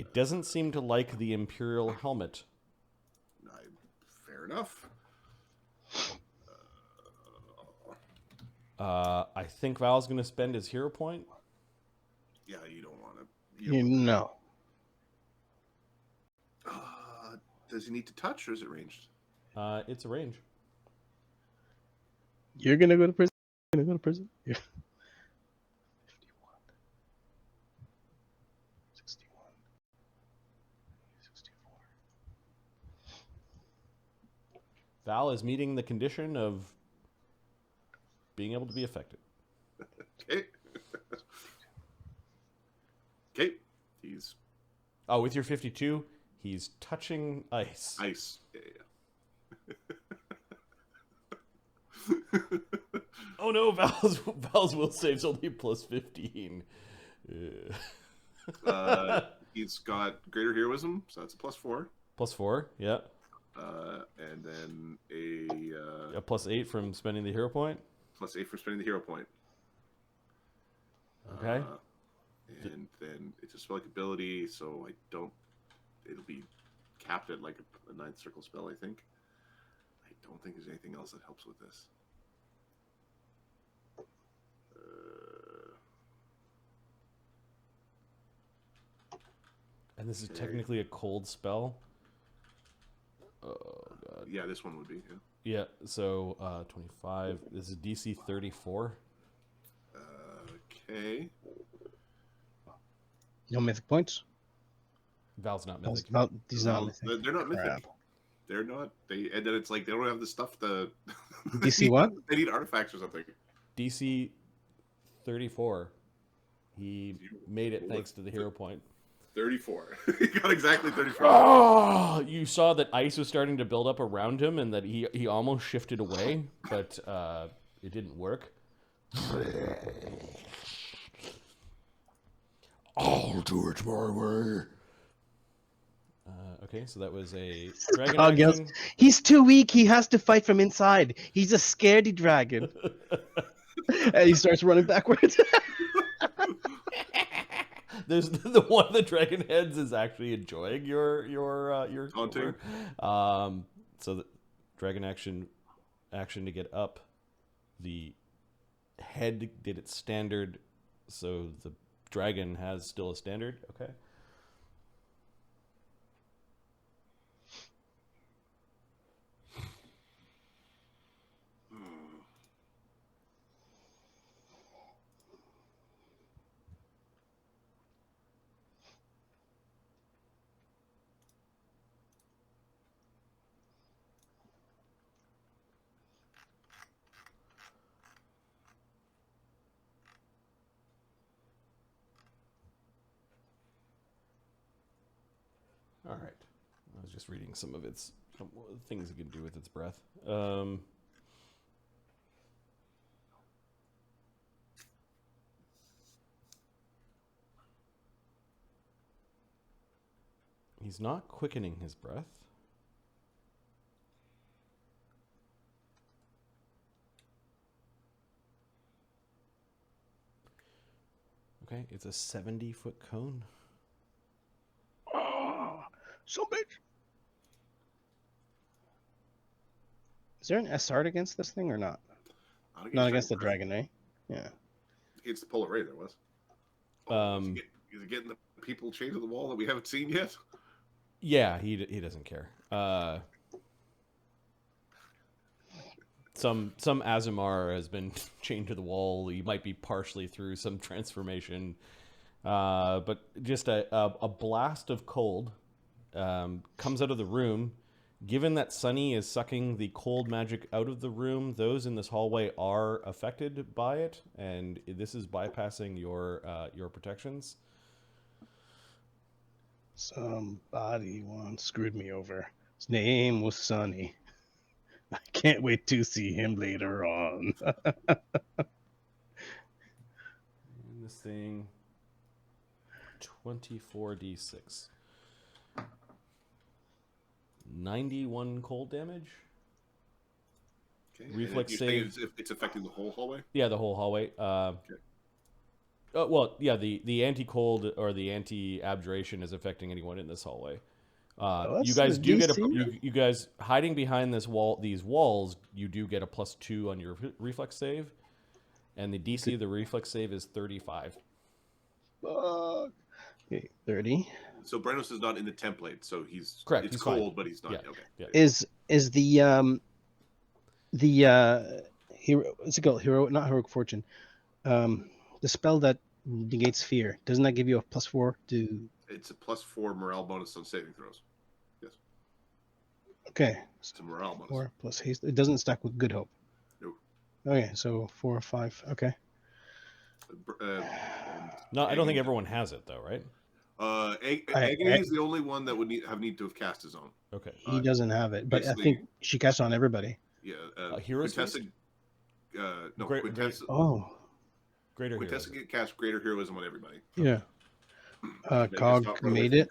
It doesn't seem to like the Imperial helmet. Fair enough. I think Val's going to spend his hero point. Yeah, you don't want to. No. Does he need to touch, or is it ranged? It's a range. You're going to go to prison? You're going to go to prison? Yeah. 51. 61. 64. Val is meeting the condition of being able to be affected. Okay. Okay. He's... Oh, with your 52, he's touching ice. Ice. Yeah. Oh no, Val's will save's only plus 15. He's got greater heroism, so that's a +4. +4, yeah. And then A +8 from spending the hero point. +8 for spending the hero point. Okay. And then it's a spell-like ability, so I don't... It'll be capped at like a 9th circle spell, I think. I don't think there's anything else that helps with this. And this is technically a cold spell. Oh, God. Yeah, this one would be, yeah. Yeah, so 25. This is DC 34. Okay. No mythic points? Val's not mythic. These not mythic. They're not mythic. Crap. They're not. And then it's like they don't have the stuff to... DC what? They need artifacts or something. DC 34. He made it thanks to the hero point. 34. He got exactly 34. Oh, you saw that ice was starting to build up around him and that he almost shifted away, but it didn't work. I'll do it my way. Okay, so that was a dragon action. He's too weak. He has to fight from inside. He's a scaredy dragon. And he starts running backwards. There's the one of the dragon heads is actually enjoying your taunting. So the dragon action to get up. The head did its standard, so the dragon has still a standard. Okay. All right. I was just reading some of its things it can do with its breath. He's not quickening his breath. Okay, it's a 70-foot cone. So bitch. Is there an SR against this thing or not? Not against the dragon, eh? Yeah. Against the polar ray, there was. Is it getting the people chained to the wall that we haven't seen yet? Yeah, he doesn't care. Some Azumar has been chained to the wall. He might be partially through some transformation, but just a blast of cold comes out of the room. Given that Sunny is sucking the cold magic out of the room, those in this hallway are affected by it, and this is bypassing your protections. Somebody once screwed me over. His name was Sunny. I can't wait to see him later on. And this thing, 24d6. 91 cold damage. Okay. Reflex save. It's affecting the whole hallway? Yeah, the whole hallway. Okay. Well, yeah, the anti-cold or the anti-abjuration is affecting anyone in this hallway. You What's guys the do get DC? you guys hiding behind these walls. You do get a +2 on your reflex save, and the DC of the reflex save is 35. Fuck. Okay, 30. So Brennos is not in the template, so Correct, it's he's fine. cold, but he's not. Yeah, Okay. yeah. Is the hero? What's it called? Hero, not heroic fortune. The spell that negates fear, doesn't that give you a +4 to? It's a +4 morale bonus on saving throws. Yes, Okay, it's a morale bonus. 4 plus haste. It doesn't stack with good hope. No. Okay, so 4 or 5. Okay. No, I don't think everyone has it though, right? Agony is the only one that would need to have cast his own. Okay. He doesn't have it, but I think she casts on everybody. Yeah. Heroes Quintessa, no, Quintessa. Oh, Greater Quintessa heroism. can cast greater heroism on everybody. yeah. Cog made it.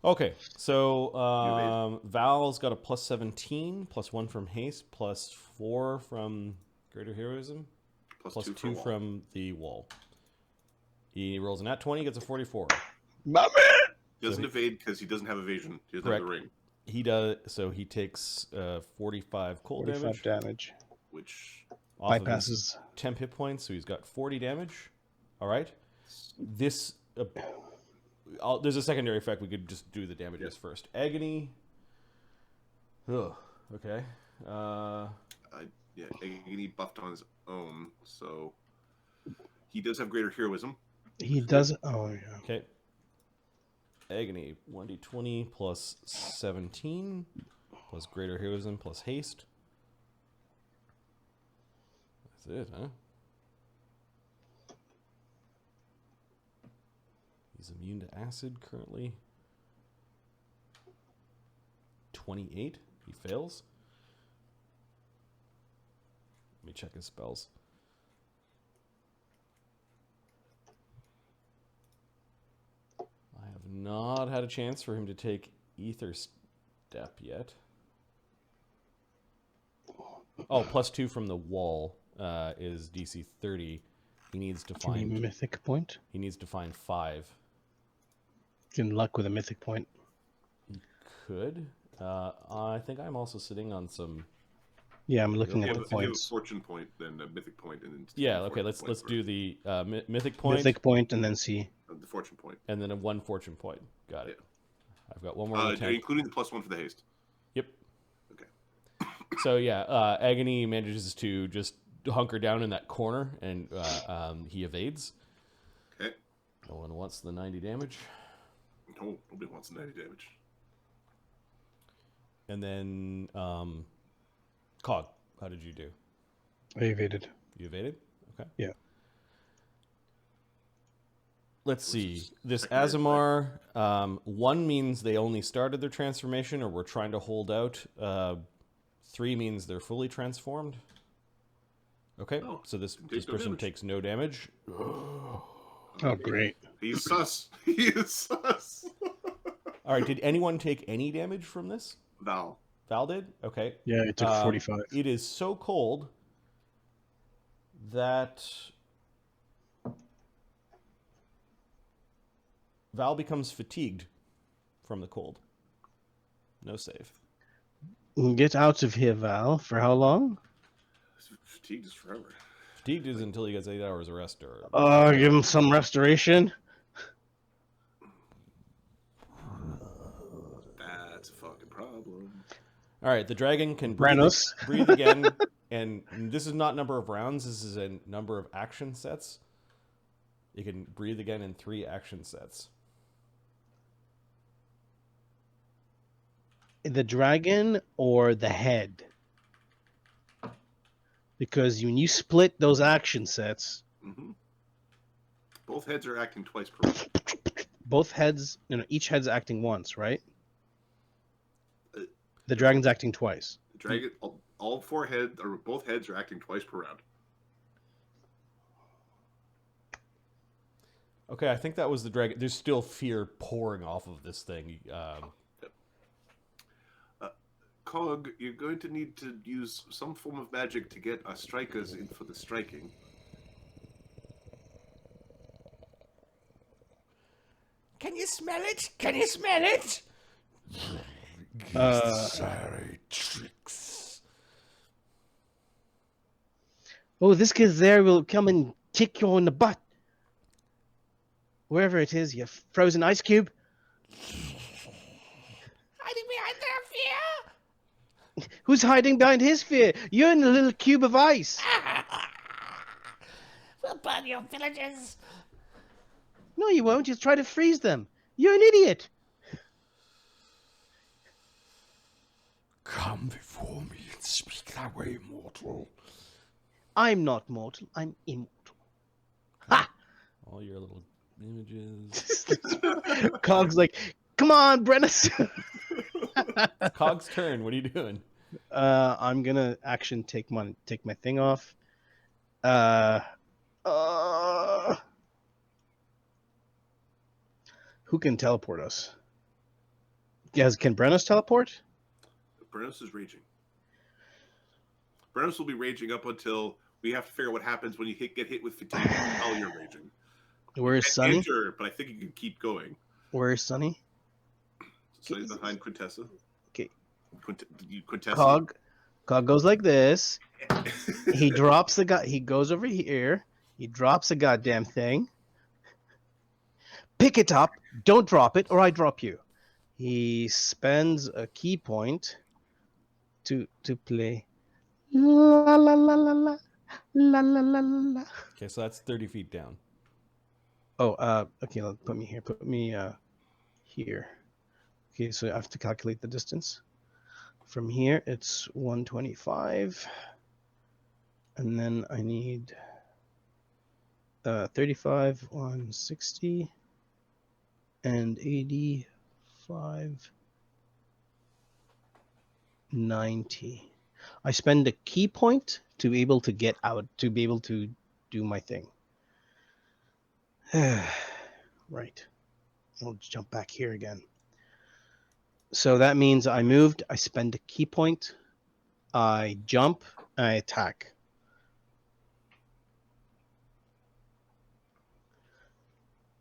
Okay, so Val's got a +17, +1 from haste, +4 from greater heroism, +2 from the wall. He rolls an @20, gets a 44. My man! Doesn't evade because he doesn't have evasion. He doesn't have the ring. He does, so he takes 45 cold 45 damage. Which bypasses 10 hit points, so he's got 40 damage. All right. This there's a secondary effect. We could just do the damages first. Agony. Ugh. Okay. Yeah, Agony buffed on his own, so he does have greater heroism. He does. Oh yeah. Okay. Agony 1d20 +17 plus greater heroism plus haste. That's it, huh? He's immune to acid currently. 28. He fails. Let me check his spells. I have not had a chance for him to take Ether Step yet. Oh, +2 from the wall is DC 30. He needs to find mythic point. He needs to find 5. In luck with a mythic point. He could. I think I'm also sitting on some. Yeah, I'm looking at the points. If you have a points. fortune point, then a mythic point, and then Yeah. Okay. Let's do the mythic point. Mythic point, and then see. The fortune point, and then a 1 fortune point. Got it. Yeah. I've got one more. Including the +1 for the haste. Yep. Okay. So yeah, Agony manages to just hunker down in that corner, and he evades. Okay. No one wants the 90 damage. No, nobody wants 90 damage. And then, Cog, how did you do? I evaded. You evaded? Okay. Yeah. Let's see. This Azamar, 1 means they only started their transformation or were trying to hold out. 3 means they're fully transformed. Okay, so this person takes no damage. Oh, great. He's sus. He is sus. All right, did anyone take any damage from this? Val did? Okay. Yeah, it took 45. It is so cold that Val becomes fatigued from the cold. No save. Get out of here, Val. For how long? Fatigued is forever. Fatigued is until he gets 8 hours of rest. Give him some restoration. That's a fucking problem. All right, the dragon can Brennos. breathe again, and this is not number of rounds. This is a number of action sets. It can breathe again in 3 action sets. The dragon or the head? Because when you split those action sets, both heads are acting twice per round. Both heads, each head's acting once, right? The dragon's acting twice. The dragon, all 4 heads, or both heads, are acting twice per round. Okay, I think that was the dragon. There's still fear pouring off of this thing. Cog, you're going to need to use some form of magic to get our strikers in for the striking. Can you smell it? Can you smell it? Uh, tricks. Oh, this kid there will come and kick you in the butt. Wherever it is, you frozen ice cube. Hiding behind their fear. Who's hiding behind his fear? You're in a little cube of ice. We'll burn your villages. No, you won't. You'll try to freeze them. You're an idiot. Come before me and speak that way, mortal. I'm not mortal. I'm immortal. Ha! All your little images. Cog's like, come on, Brennos. Cog's turn. What are you doing? I'm gonna action take my thing off. Who can teleport us? Can Brennos teleport? Brennos is raging. Brennos will be raging up until we have to figure out what happens when you get hit with fatigue while you're raging. Where's You Sunny? enter, but I think you can keep going. Where's Sunny? Sunny's behind Quintessa. Okay. Quintessa. Cog goes like this. He drops the guy. He goes over here. He drops a goddamn thing. Pick it up. Don't drop it, or I drop you. He spends a key point to play. La la la la la la la la la. Okay, so that's 30 feet down. Oh, okay. Put me here. Put me here. Okay, so I have to calculate the distance. From here, it's 125, and then I need 35, 160, and 85, 90. I spend a key point to be able to get out, to be able to do my thing. Right. I'll jump back here again. So that means I moved, I spend a key point, I jump, I attack.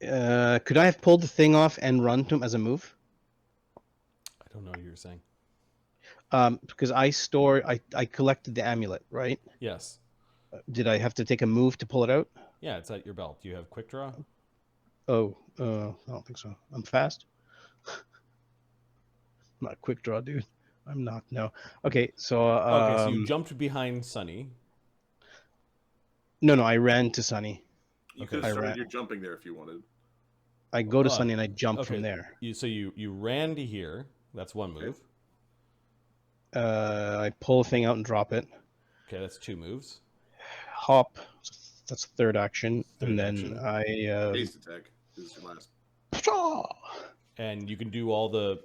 Could I have pulled the thing off and run to him as a move? I don't know what you were saying. Because I collected the amulet, right? Yes. Did I have to take a move to pull it out? Yeah, it's at your belt. Do you have quick draw? Oh, I don't think so. I'm fast. I'm not a quick draw, dude. I'm not. No. Okay, so. Okay, so you jumped behind Sunny. No, I ran to Sunny. You could have started your jumping there if you wanted. I go to Sunny and I jump from there. So you ran to here. That's one move. I pull a thing out and drop it. Okay, that's two moves. Hop. That's a third action. And then I. Haste attack is your last. And you can do all the.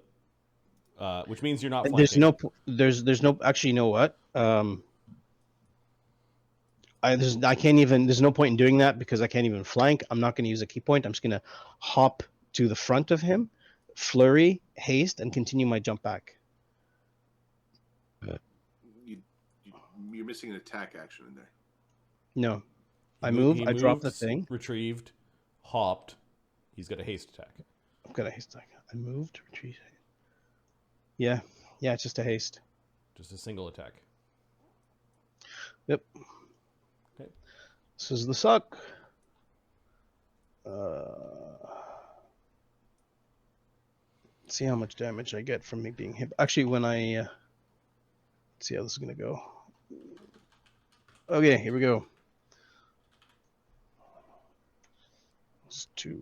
Which means you're not flanking. There's no. Actually, you know what? I can't even. There's no point in doing that because I can't even flank. I'm not going to use a key point. I'm just going to hop to the front of him, flurry, haste, and continue my jump back. You're missing an attack action in there. No, I drop the thing, retrieved, hopped. He's got a haste attack. I've got a haste attack. I moved, retrieved. Yeah, it's just a haste. Just a single attack. Yep. Okay. This is the suck. See how much damage I get from me being hit. Actually, when I let's see how this is gonna go. Okay, here we go. It's 2.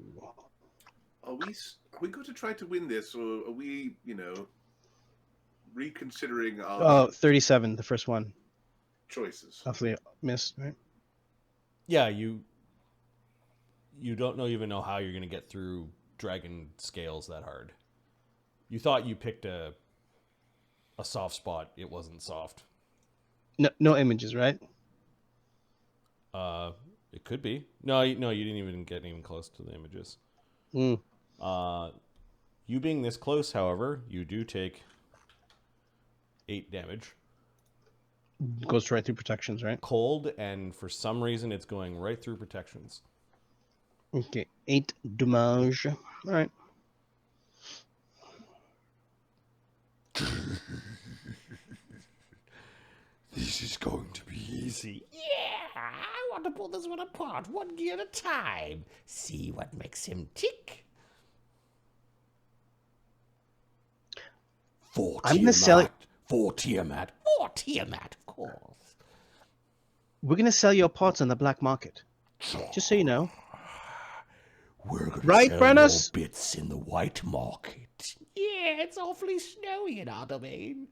Are we going to try to win this, or are we, reconsidering our 37, the first one. choices? Hopefully missed, right? Yeah, you don't even know how you're going to get through dragon scales that hard. You thought you picked a soft spot. It wasn't soft. No images, right? It could be. No, you didn't even get close to the images. Mm. You being this close, however, you do take 8 damage. Goes right through protections, right? Cold, and for some reason, it's going right through protections. Okay, 8 damage. All right. easy. Yeah, I want to pull this one apart, one gear at a time. See what makes him tick. I'm gonna sell it. For Tiamat, of course. We're gonna sell your parts on the black market. Just so you know. We're gonna Right, sell Brennos? your bits in the white market. Yeah, it's awfully snowy in our domain.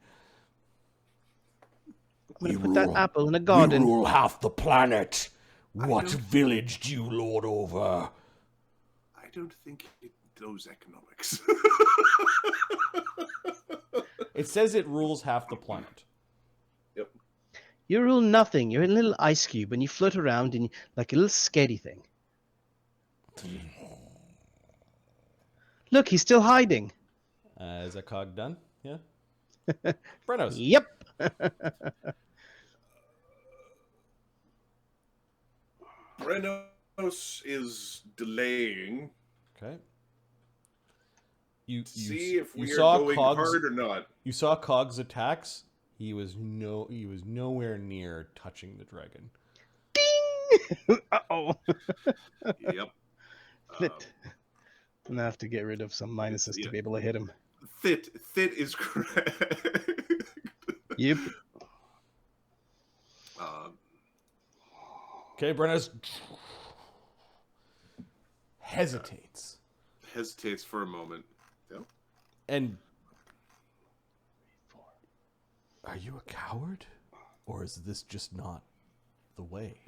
I'm gonna put that apple in a garden. We rule half the planet. What village do you lord over? I don't think it knows economics. It says it rules half the planet. Yep. You rule nothing. You're a little ice cube, and you float around in like a little sketty thing. Look, he's still hiding. Is that cog done? Yeah. Brennos. Yep. Brennos is delaying. Okay. You See if we are saw going hard or not. You saw Cog's attacks. He was nowhere near touching the dragon. Ding! Uh-oh. Yep. I'm gonna have to get rid of some minuses to be able to hit him. Fit is correct. Yep. Okay, Brennos hesitates. Hesitates for a moment. Yep. And are you a coward? Or is this just not the way?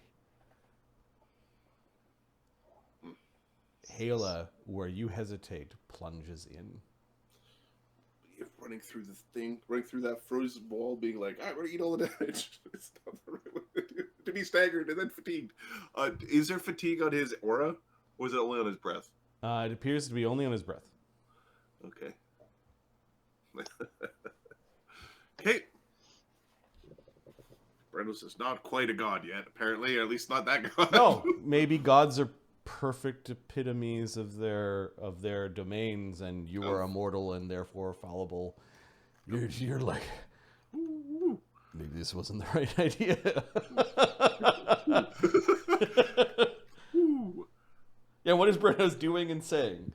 Haela, where you hesitate, plunges in. Running through the thing, running through that frozen wall, being like, "I'm gonna eat all the damage." It's not the right way to do it. To be staggered and then fatigued. Is there fatigue on his aura, or is it only on his breath? It appears to be only on his breath. Okay. Okay. Brennos is not quite a god yet, apparently, or at least not that god. No, maybe gods are perfect epitomes of their domains, and you are immortal and therefore fallible. You're like, maybe this wasn't the right idea. Yeah, what is Brennos doing and saying?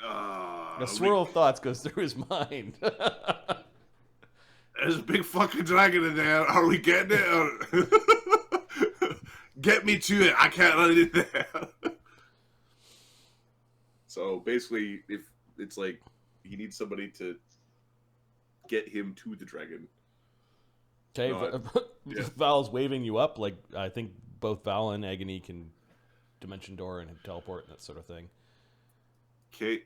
A swirl of thoughts goes through his mind. There's a big fucking dragon in there. Are we getting it? Or... Get me to it. I can't let it in there. So basically, if it's like he needs somebody to get him to the dragon. Okay, Val's waving you up. Like, I think both Val and Agony can dimension door and teleport and that sort of thing. Okay,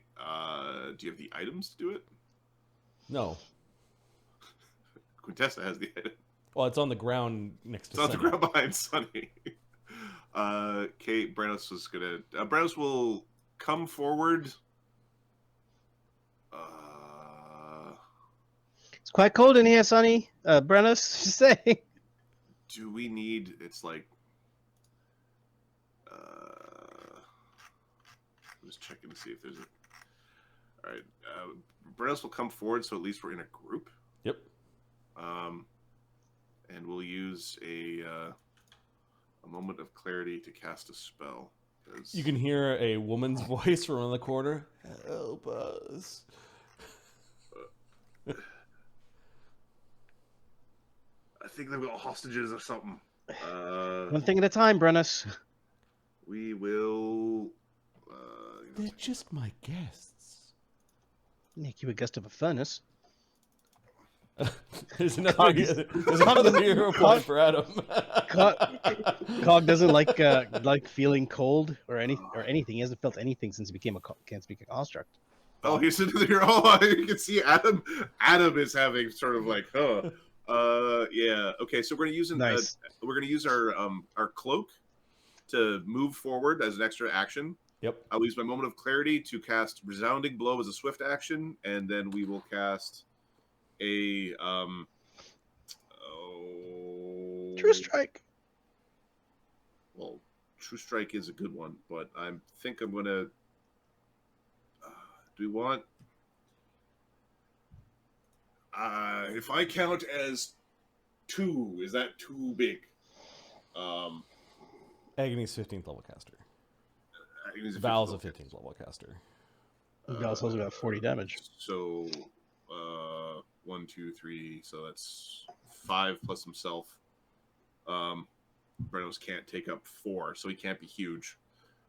do you have the items to do it? No. Quintessa has the item. Well, it's on the ground next to It's on Sunny. the ground behind Sunny. Okay, Brennos was gonna... Brennos will come forward. It's quite cold in here, Sonny. Brennos, just saying. Do we need... It's like... I'm just checking to see if there's a... Alright. Brennos will come forward, so at least we're in a group. Yep. And we'll use a moment of clarity to cast a spell. You can hear a woman's voice from in the corner. Help us. I think they've got hostages or something. One thing at a time, Brennos. We will... They're just my guests. Make you a guest of a furnace. There's another hero point for Adam. Cog doesn't like feeling cold or anything. He hasn't felt anything since he became a can't speak a construct. Oh, he's in the hero. You can see Adam. Adam is having sort of like, yeah. Okay, so we're gonna use we're gonna use our cloak to move forward as an extra action. Yep. I'll use my moment of clarity to cast resounding blow as a swift action, and then we will cast a True Strike. Well, True Strike is a good one, but I think I'm gonna. Do we want? If I count as 2, is that too big? Agony's 15th level caster. Agony's a Val's a 15th 15th level caster. Val's also got 40 damage. So, 1, 2, 3. So that's 5 plus himself. Brennos can't take up 4, so he can't be huge.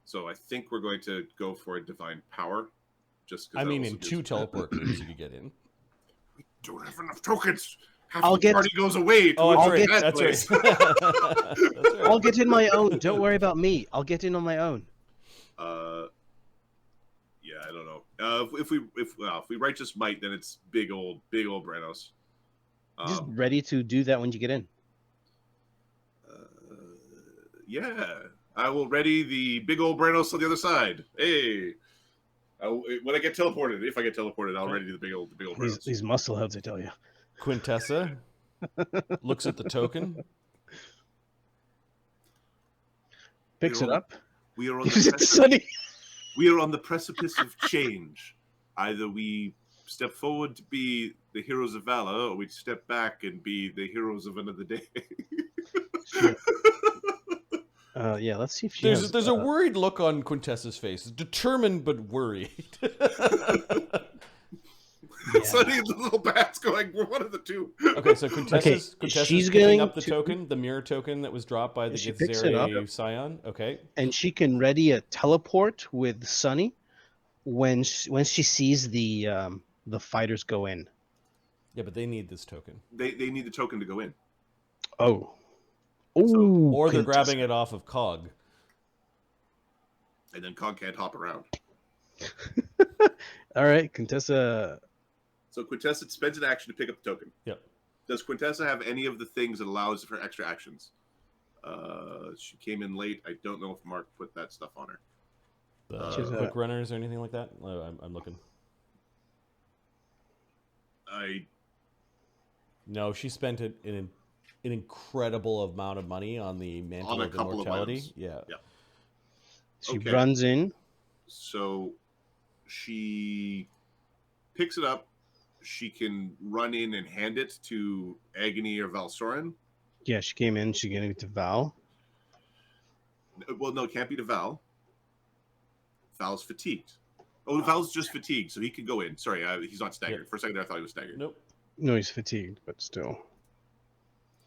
So I think we're going to go for a divine power. Just I mean, in 2 teleport moves you could get in. We don't have enough tokens. Half I'll the get- party goes away. To Oh, a that's bad right. place. That's right. I'll get in my own. Don't worry about me. I'll get in on my own. Yeah, I don't know. If we righteous might, then it's big old Brennos. Just ready to do that when you get in. Yeah, I will ready the big old Brennos on the other side. Hey, when I get teleported, if I get teleported, I'll ready the big old Brennos. These muscle heads, I tell you. Quintessa looks at the token. Picks it up. We are on Gives it to Sunny. We are on the precipice of change. Either we step forward to be the heroes of valor, or we step back and be the heroes of another day. Sure. Yeah, let's see if she There's a worried look on Quintessa's face. Determined but worried. Yeah. Sunny and the little bats going, we're one of the two. Okay, so Quintessa's she's picking going up the to- token, the mirror token that was dropped by the She picks it up. Githzeri Scion. Okay. And she can ready a teleport with Sunny when she sees the fighters go in. Yeah, but they need this token. They need the token to go in. Oh. Ooh, Or they're Quintessa. grabbing it off of Cog. And then Cog can't hop around. All right, Quintessa. So Quintessa spends an action to pick up the token. Yep. Does Quintessa have any of the things that allows for extra actions? She came in late. I don't know if Mark put that stuff on her. The quick runners or anything like that? I'm looking. No, she spent an incredible amount of money on the Mantle On a of couple of Immortality. items. Yeah. She Okay. runs in. So she picks it up. She can run in and hand it to Agony or Valsorin. Yeah, she came in. She gave it to Val. Well, no, it can't be to Val. Val's fatigued. Oh, Val's just fatigued, so he can go in. Sorry, he's not staggered. Yep. For a second, I thought he was staggered. Nope. No, he's fatigued, but still.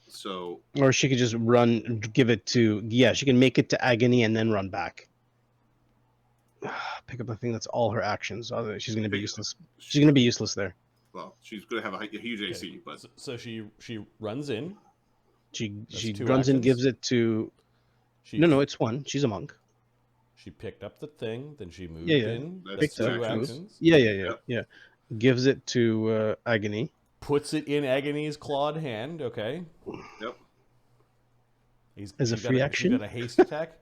So, Or she could just run, give it to. Yeah, she can make it to Agony and then run back. Pick up a thing that's all her actions. Otherwise, she's going to be useless. She's going to be useless there. well, she's going to have a huge AC, but So she runs in. She two runs in, actions? gives it to. She No, it's one. She's a monk. She picked up the thing, then she moved Yeah. in. That's Picked That's up, two actions. actions. Yeah. Gives it to Agony. Puts it in Agony's clawed hand. Okay. Yep. As a she's free got action? She's got a haste attack.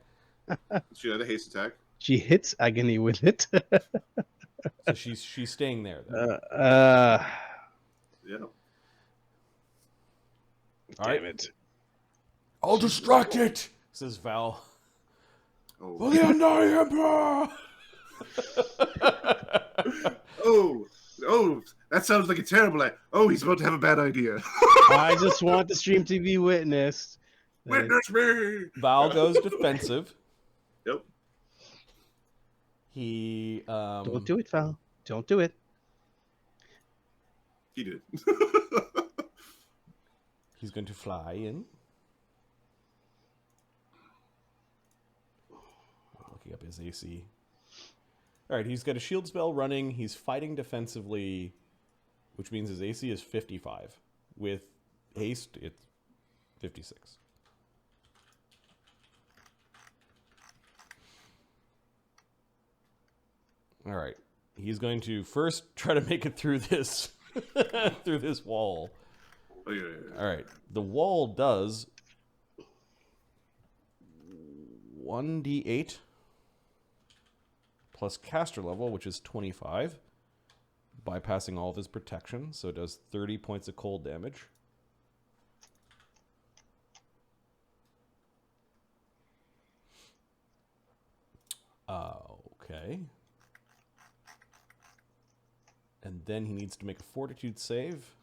she had a haste attack. She hits Agony with it. So she's staying there. Then. Yeah. All right. Damn it. I'll distract it, says Val. Oh. For the Undying Emperor! Oh, that sounds like a terrible. He's about to have a bad idea. I just want the stream to be witnessed. Witness me. Val goes defensive. Yep. He Don't do it, Val. Don't do it. He did. He's going to fly in. Looking up his AC. All right, he's got a shield spell running. He's fighting defensively, which means his AC is 55. With haste, it's 56. All right. He's going to first try to make it through this through this wall. Oh, yeah. All right. The wall does 1d8 plus caster level, which is 25, bypassing all of his protection. So it does 30 points of cold damage. Okay. And then he needs to make a fortitude save.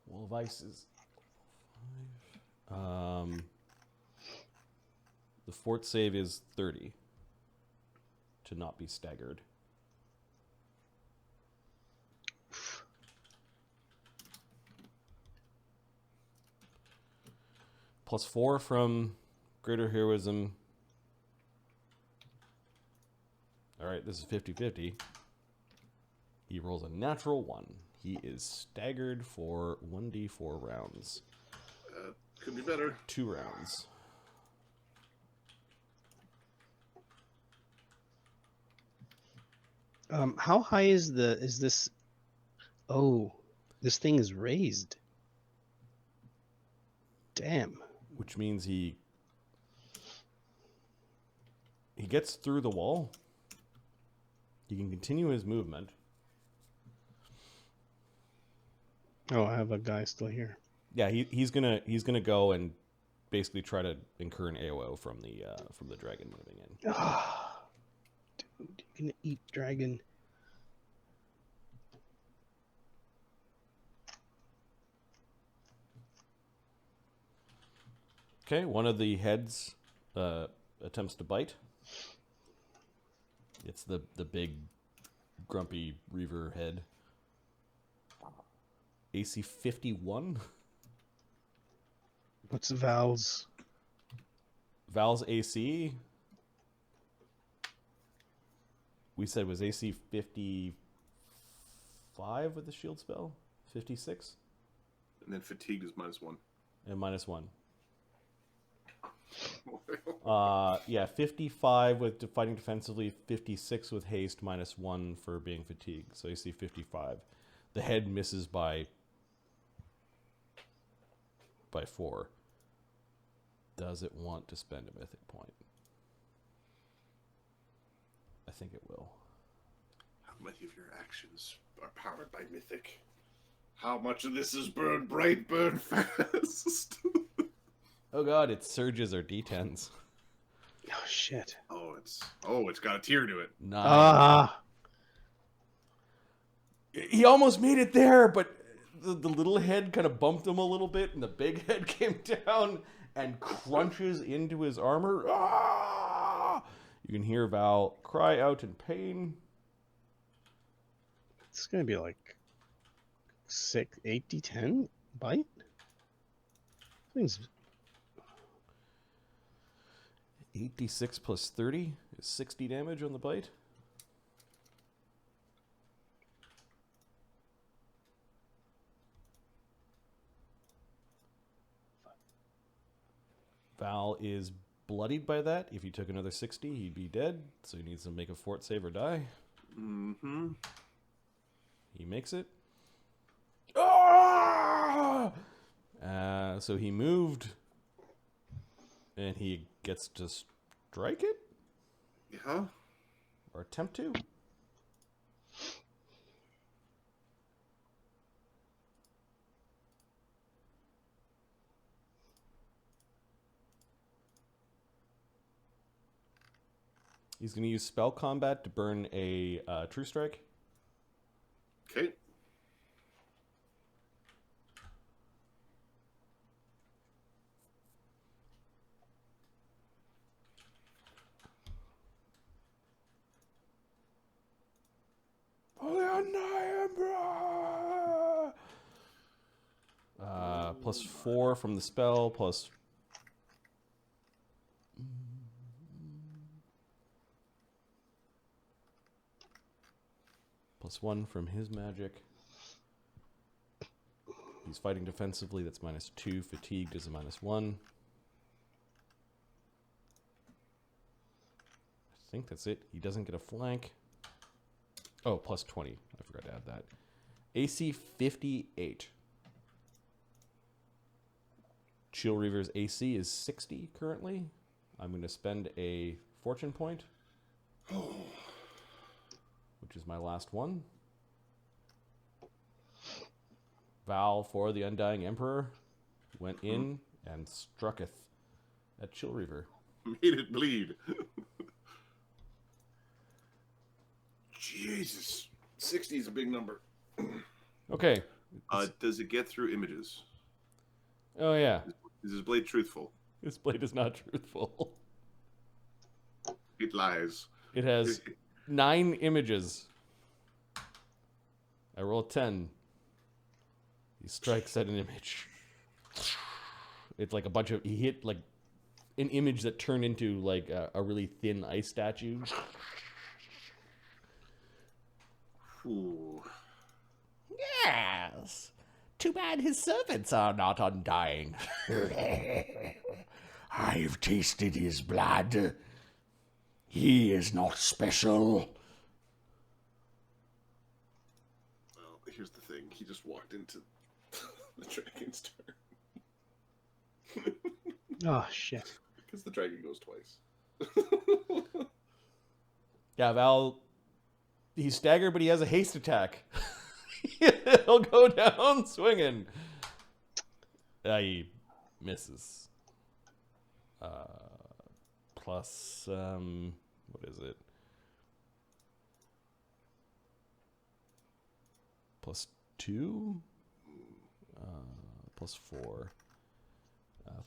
Wall of Ice is The fort save is 30 to not be staggered. +4 from greater heroism. All right, this is 50-50. He rolls a natural 1. He is staggered for 1d4 rounds. Could be better. 2 rounds. How high is this? Oh, this thing is raised. Damn. Which means he gets through the wall. He can continue his movement. Oh, I have a guy still here. Yeah, he's gonna go and basically try to incur an AOO from the dragon moving in. Ah, dude, you're gonna eat dragon. Okay, one of the heads attempts to bite. It's the big grumpy Reaver head. AC 51. What's Val's? Val's AC, we said, was AC 55 with the shield spell? 56? And then fatigue is -1. And -1. Yeah, 55 with fighting defensively, 56 with haste, -1 for being fatigued. So AC 55. The head misses by 4. Does it want to spend a mythic point? I think it will. How many of your actions are powered by mythic? How much of this is burn bright, burn fast? Oh god, its surges are D10s. Oh shit. It's got a tier to it. 9. Ah. He almost made it there, but the little head kind of bumped him a little bit, and the big head came down and crunches into his armor. Ah! You can hear Val cry out in pain. It's gonna be like 6, 8 D10 bite. Things. 8d6 plus 30 is 60 damage on the bite. Val is bloodied by that. If he took another 60, he'd be dead. So he needs to make a fort save or die. Mm-hmm. He makes it. Ah! So he moved. And he gets to strike it? Yeah. Or attempt to? He's going to use spell combat to burn a true strike. Okay. +4 from the spell, plus +1 from his magic. He's fighting defensively, that's -2. Fatigued is a -1. I think that's it. He doesn't get a flank. Oh, +20. I forgot to add that. AC 58. Chill Reaver's AC is 60 currently. I'm going to spend a fortune point, which is my last one. Val for the Undying Emperor went in and strucketh at Chill Reaver. Made it bleed. Jesus. 60 is a big number. Okay. Does it get through images? Oh, yeah. Is his blade truthful? His blade is not truthful. It lies. It has 9 images. I roll a 10. He strikes at an image. It's like a bunch of... He hit like an image that turned into like a really thin ice statue. Ooh. Yes. Too bad his servants are not undying. I've tasted his blood. He is not special. Well, here's the thing. He just walked into the dragon's turn. Oh, shit. Because the dragon goes twice. Yeah, Val... He's staggered, but he has a haste attack. He'll go down swinging. He misses. Plus, what is it? Plus 2? Plus 4.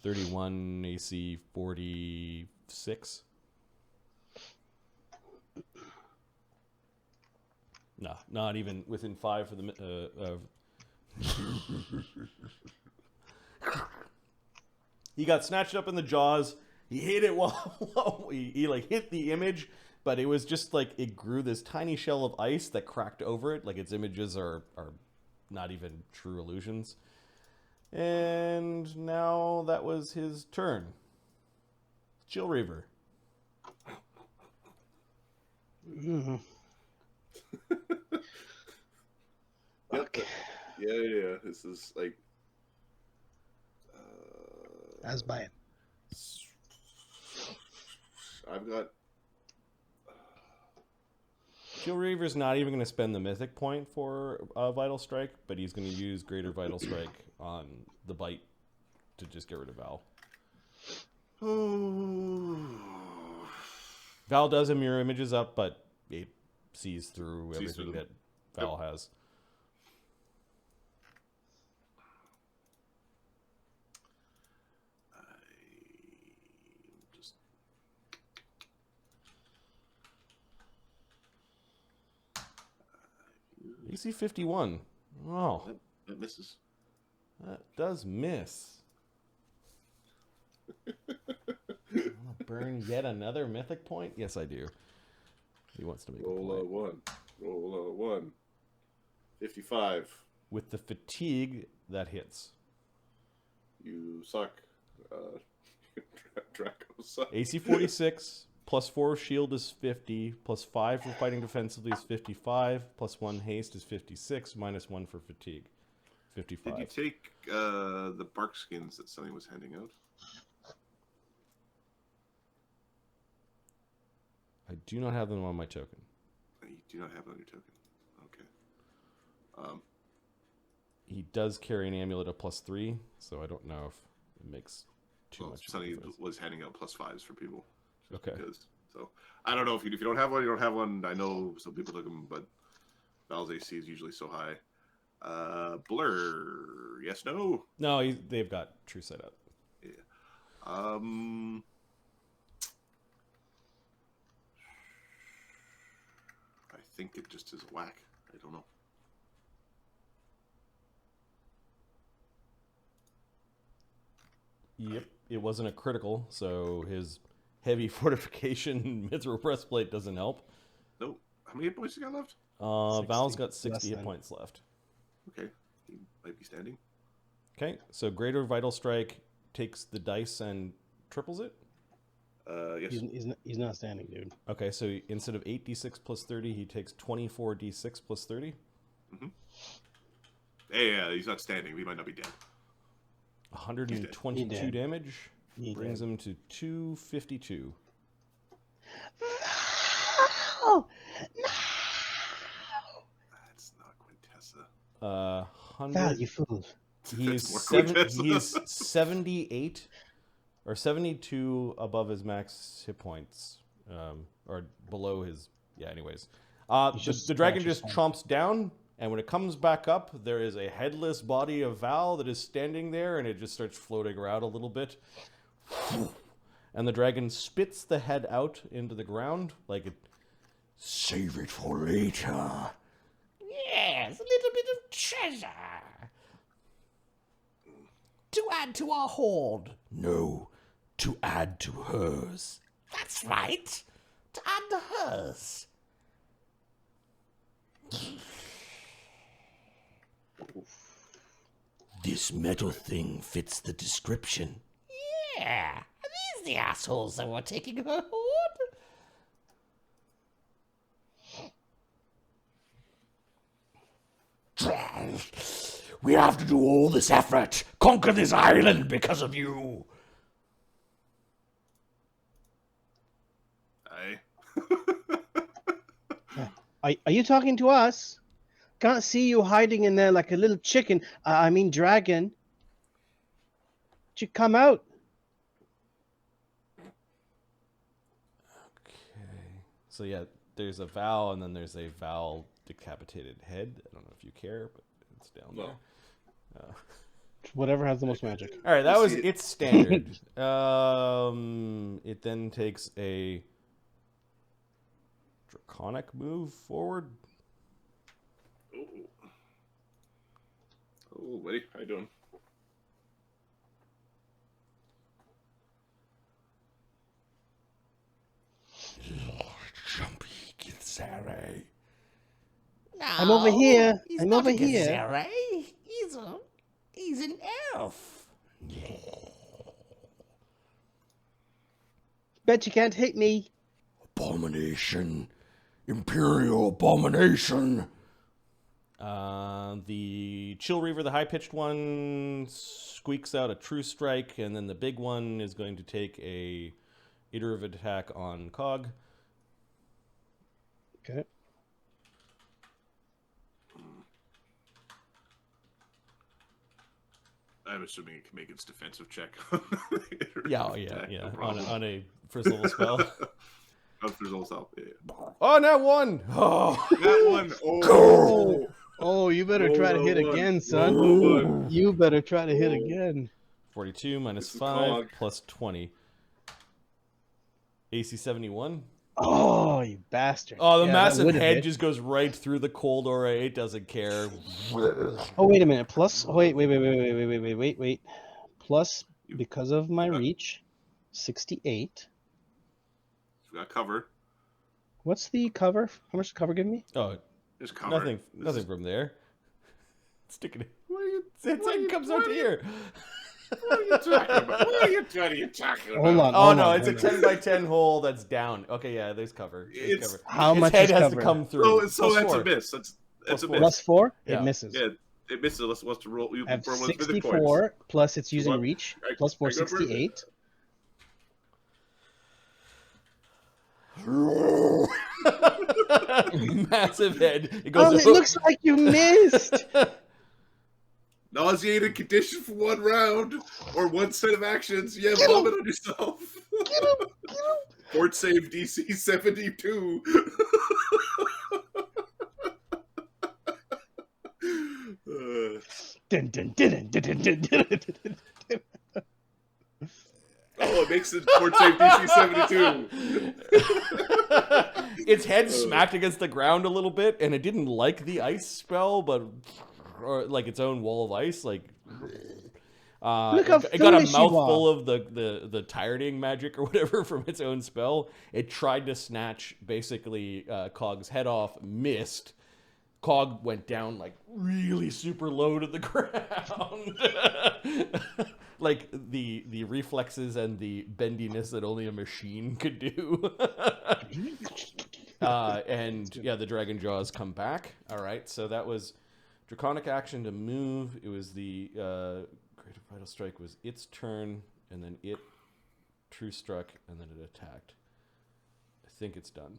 31 AC 46. No, not even within 5 for the... He got snatched up in the jaws. He hit it while he like hit the image, but it was just like it grew this tiny shell of ice that cracked over it. Like its images are not even true illusions. And now that was his turn. Chill Reaver. Mm-hmm. Okay. Yeah. This is like. As by it. I've got. Chill Reaver's not even going to spend the mythic point for Vital Strike, but he's going to use Greater Vital Strike on the bite to just get rid of Val. Val does have mirror images up, but it sees through everything that Val has. AC 51. Oh. That misses. That does miss. Burn yet another mythic point? Yes, I do. He wants to make a point. Roll a 1. 55. With the fatigue, that hits. You suck. Draco sucks. AC 46, plus 4 shield is 50, plus 5 for fighting defensively is 55, plus 1 haste is 56, minus 1 for fatigue. 55. Did you take the bark skins that Sonny was handing out? I do not have them on my token. You do not have it on your token. Okay. He does carry an amulet of plus 3, so I don't know if it makes too much. Sonny was handing out plus 5s for people. Okay. So I don't know if you don't have one, you don't have one. I know some people took them, but Val's AC is usually so high. Blur, yes, no. No, they've got true sight up. Yeah. I think it just is a whack. I don't know. Yep, it wasn't a critical, so his heavy fortification mithril breastplate doesn't help. Nope. How many hit points you got left? 60. Val's got 60 hit points left. Okay, he might be standing. Okay, so Greater Vital Strike takes the dice and triples it? Yes. He's not standing, dude. Okay, so instead of 8d6 plus 30, he takes 24d6 plus 30? Mm-hmm. Yeah, he's not standing. He might not be dead. 122 damage. Brings him to 252. No! That's not Quintessa. Val, you fool. He's 78 or 72 above his max hit points, or below his. Yeah. Anyways, the dragon just chomps down, And when it comes back up, there is a headless body of Val that is standing there, and it just starts floating around a little bit. And the dragon spits the head out into the ground like it. Save it for later. Yes, a little bit of treasure. To add to our hoard. No, to add to hers. That's right. To add to hers. This metal thing fits the description. Yeah. Are these the assholes that were taking her hoard? We have to do all this effort, conquer this island because of you. Aye. Are you talking to us? Can't see you hiding in there like a little chicken. I mean dragon. Would you come out? Okay. So yeah, there's a Val, and then there's a Val decapitated head. I don't know if you care, but it's down there. Whatever has the most magic. All right, that was its standard. It then takes a draconic move forward. Oh, buddy, how you doing? Jumpy Githzare. No, I'm over here. He's I'm not over a here. Gazelle. He's an elf. Bet you can't hit me. Abomination. Imperial abomination. The Chill Reaver, the high-pitched one, squeaks out a true strike, and then the big one is going to take a iterative attack on Cog. Okay. I'm assuming it can make its defensive check. Yeah, No on a first level spell. First level spell. Yeah. Oh, not one. Oh, That one. Oh. Go. Oh, you better try to hit One. again, son. One. You better try to hit again. 42 minus It's a 5 cog. plus 20. AC 71. Oh, you bastard. Oh, the Yeah, that massive would've head hit. just goes right through the cold aura. It doesn't care. Oh, wait a minute. Plus, wait. Plus, because of my reach, 68. You got cover. What's the cover? How much does cover give me? Oh, There's cover. nothing from there. Sticking it. What Its head comes out to here. What are you talking about? What are you talking about? Hold on. Oh no, it's a 10 by 10 hole that's down. Okay, yeah, there's cover. There's cover. How Its much head is has covered? to come through. So that's 4. a miss. That's a miss. Plus 4? Yeah. It misses. Yeah, it misses. Let's roll. You I have roll with the 64, plus it's using What? reach, I- plus 4, I go for it. 68. Massive head. It Oh, goes. it looks like you missed! Nauseated condition for 1 round or 1 set of actions. Yeah, Get him! vomit on yourself. Get him! Fort save DC 72. Dun, dun, dun, dun, dun, dun, dun, dun, dun, dun. Oh, it makes it Fort save DC 72. Its head smacked against the ground a little bit, and it didn't like the ice spell, or like its own wall of ice. Like, Look how it got a foolish you mouthful are. of the tiring magic or whatever from its own spell. It tried to snatch basically Cog's head off, missed. Cog went down like really super low to the ground. Like the reflexes and the bendiness that only a machine could do. And yeah, the dragon jaws come back. All right, so that was draconic action to move. It was the greater vital strike was its turn, and then it true struck, and then it attacked. I think it's done.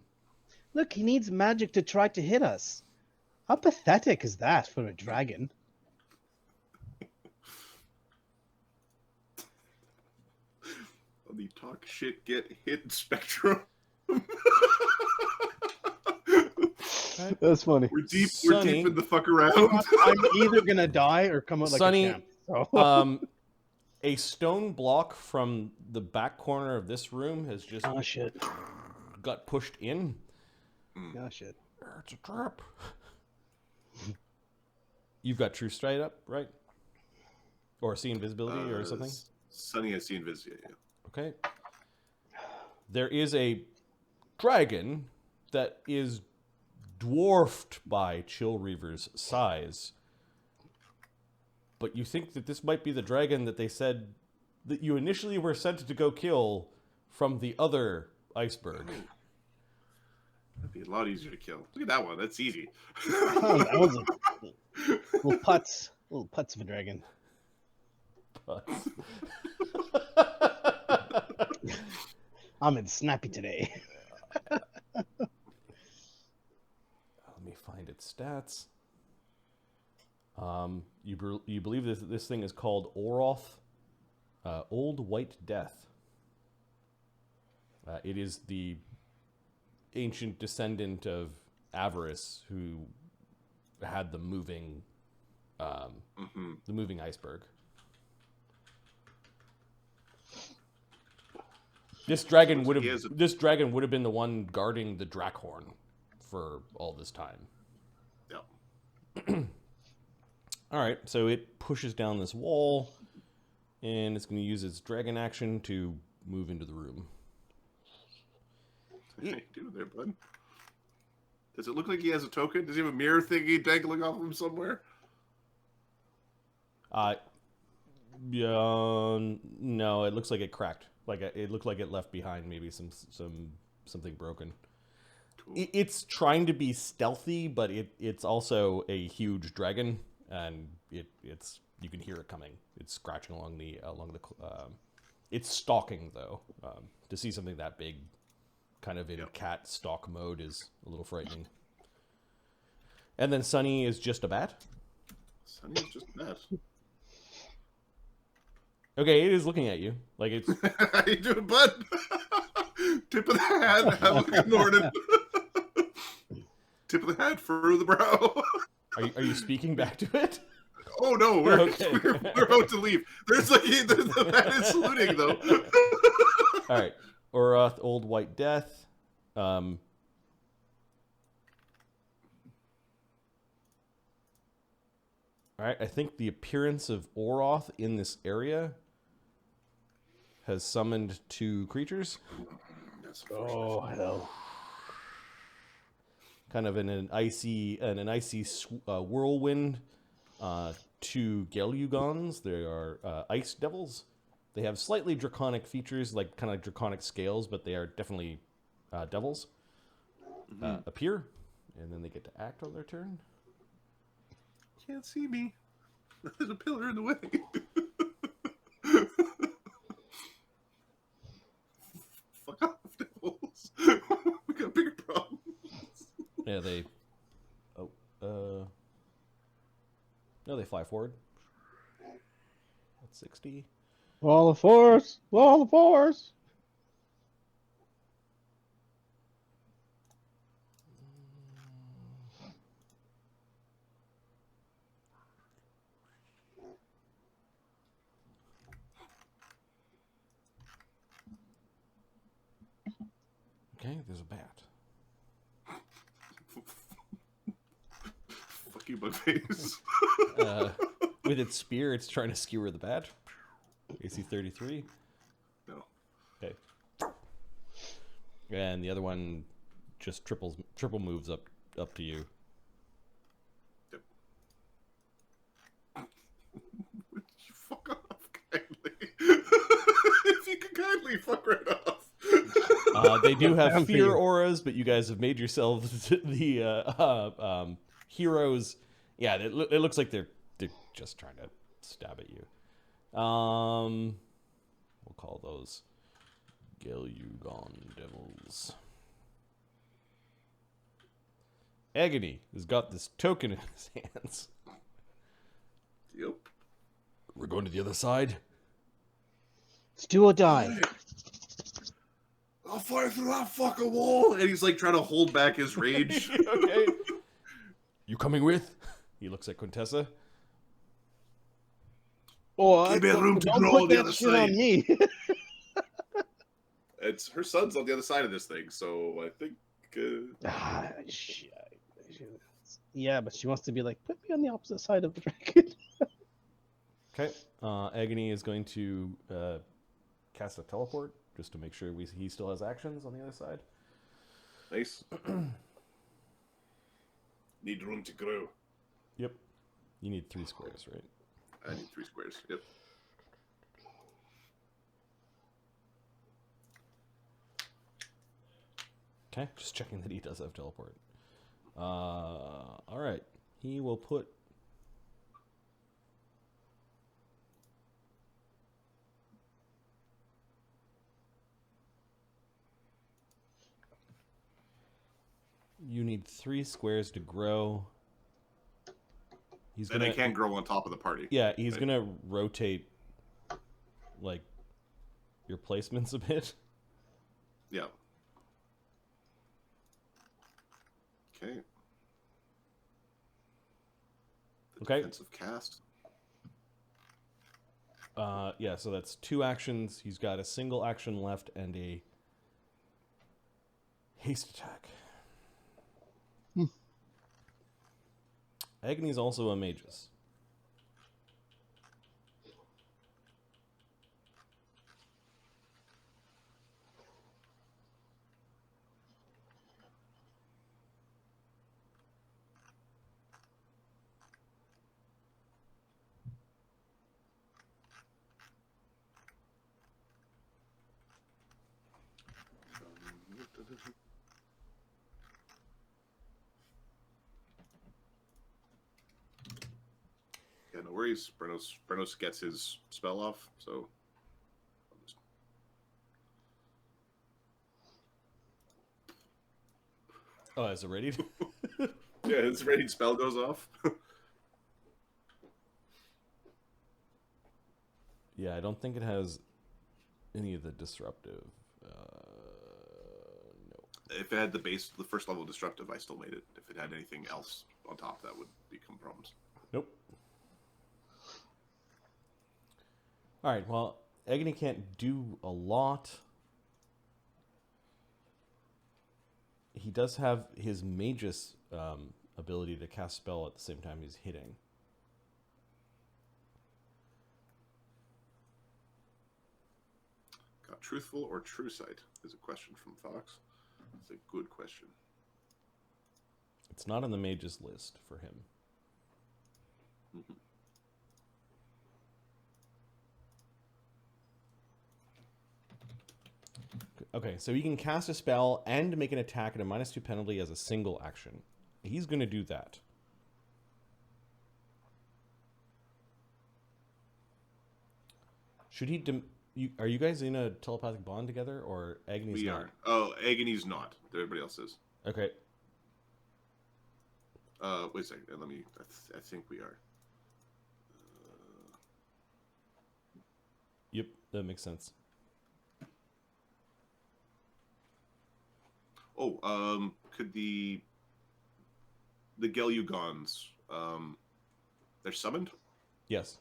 Look, he needs magic to try to hit us. How pathetic is that for a dragon? The talk shit, get hit spectrum. That's funny. We're deep Sonny. in the fuck around. I'm either gonna die or come out like Sonny, a champ. So. A stone block from the back corner of this room has just Oh shit. got pushed in. Oh shit. It's a trap. You've got True Straight up, right? Or See Invisibility or something? Sonny has seen visibility. Yeah. Okay. There is a dragon that is dwarfed by Chill Reaver's size. But you think that this might be the dragon that they said that you initially were sent to go kill from the other iceberg. That'd be a lot easier to kill. Look at that one. That's easy. Oh, that was a little putz of a dragon. Putz. I'm in snappy today. Let me find its stats. You believe this thing is called Oroth, Old White Death. It is the ancient descendant of Avarice who had the moving iceberg. This dragon would have been the one guarding the Drakhorn for all this time. Yep. All right, so it pushes down this wall, and it's going to use its dragon action to move into the room. What are you doing there, bud? Does it look like he has a token? Does he have a mirror thingy dangling off of him somewhere? No, it looks like it cracked. It looked like it left behind maybe something broken. Cool. It's trying to be stealthy, but it's also a huge dragon, and it's you can hear it coming. It's scratching along the it's stalking though. To see something that big, kind of in cat stalk mode, is a little frightening. And then Sonny is just a bat. Sonny is just a bat. Okay, it is looking at you like it's. How you doing, bud? Tip of the hat. Have a good morning. Tip of the hat, furrow the brow. Are you speaking back to it? Oh no, we're about to leave. There's the hat is saluting though. All right, Oroth, Old White Death. All right, I think the appearance of Oroth in this area has summoned 2 creatures. Oh hell! Kind of in an icy whirlwind. 2 Gelugons. They are ice devils. They have slightly draconic features, like kind of draconic scales, but they are definitely devils. Appear, and then they get to act on their turn. Can't see me. There's a pillar in the way. Fuck off, devils. We got bigger problems. Yeah, they. No, they fly forward. That's 60. Wall of force! Wall of force! Okay, there's a bat. Fuck you, Bugface. With its spear, it's trying to skewer the bat. AC 33. No. Okay. And the other one just triple moves up to you. Yep. Would you fuck off kindly? If you could kindly fuck right off. They do have fear auras, but you guys have made yourselves the heroes. Yeah, it looks like they're just trying to stab at you. We'll call those Gelugon devils. Agony has got this token in his hands. Yep. We're going to the other side. It's do or die. I'll fire through that fucking wall. And he's like trying to hold back his rage. Okay. You coming with? He looks at Quintessa. Oh, Give me room to don't grow put on the that other shit side. on me. It's her son's on the other side of this thing, so I think. Yeah, but she wants to be like, put me on the opposite side of the dragon. Okay. Agony is going to cast a teleport just to make sure he still has actions on the other side. Nice. Need room to grow. Yep. You need 3 squares, right? I need 3 squares. Yep. Okay. Just checking that he does have teleport. All right. He will put. You need 3 squares to grow. And they can grow on top of the party. Yeah, he's gonna rotate, like, your placements a bit. Yeah. Okay. Okay. Defensive cast. Yeah, so that's 2 actions. He's got a single action left and a haste attack. Agony's also a magus. Yeah, no worries. Brennos gets his spell off, so. Oh, is it ready? Yeah, his raid spell goes off. Yeah, I don't think it has any of the disruptive. No. If it had the first level disruptive, I still made it. If it had anything else on top, that would become problems. Nope. All right, well, Agony can't do a lot. He does have his magus ability to cast spell at the same time he's hitting. Got truthful or true sight is a question from Fox. It's a good question. It's not on the mages list for him. Mm-hmm. Okay, so he can cast a spell and make an attack at a -2 penalty as a single action. He's going to do that. Should he... are you guys in a telepathic bond together, or Agony's We not? are. Oh, Agony's not. Everybody else is. Okay. Wait a second. Let me... I think we are. Yep, that makes sense. Oh, could the Gelugons, they're summoned? Yes.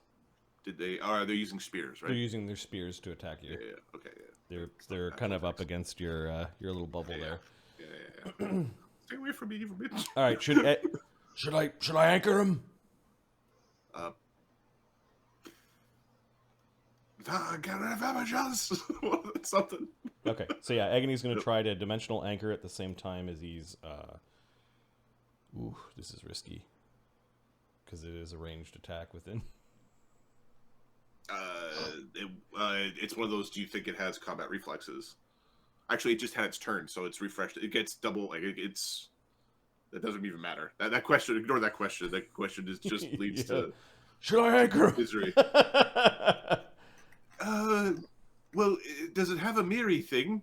Did they? Are they using spears? Right. They're using their spears to attack you. Yeah. Okay. Yeah. They're kind of up against your little bubble there. Yeah. Stay away from me, evil bitch. All right, should I anchor him? Get rid of images. Something. Okay, so yeah, Agony's going to try to dimensional anchor at the same time as he's... Ooh, this is risky. Because it is a ranged attack within. It's one of those, do you think it has combat reflexes? Actually, it just had its turn, so it's refreshed. It gets double, like, it's... That doesn't even matter. That question, ignore that question. That question is just leads to... Should I anchor him? Misery. Well, does it have a Miri thing?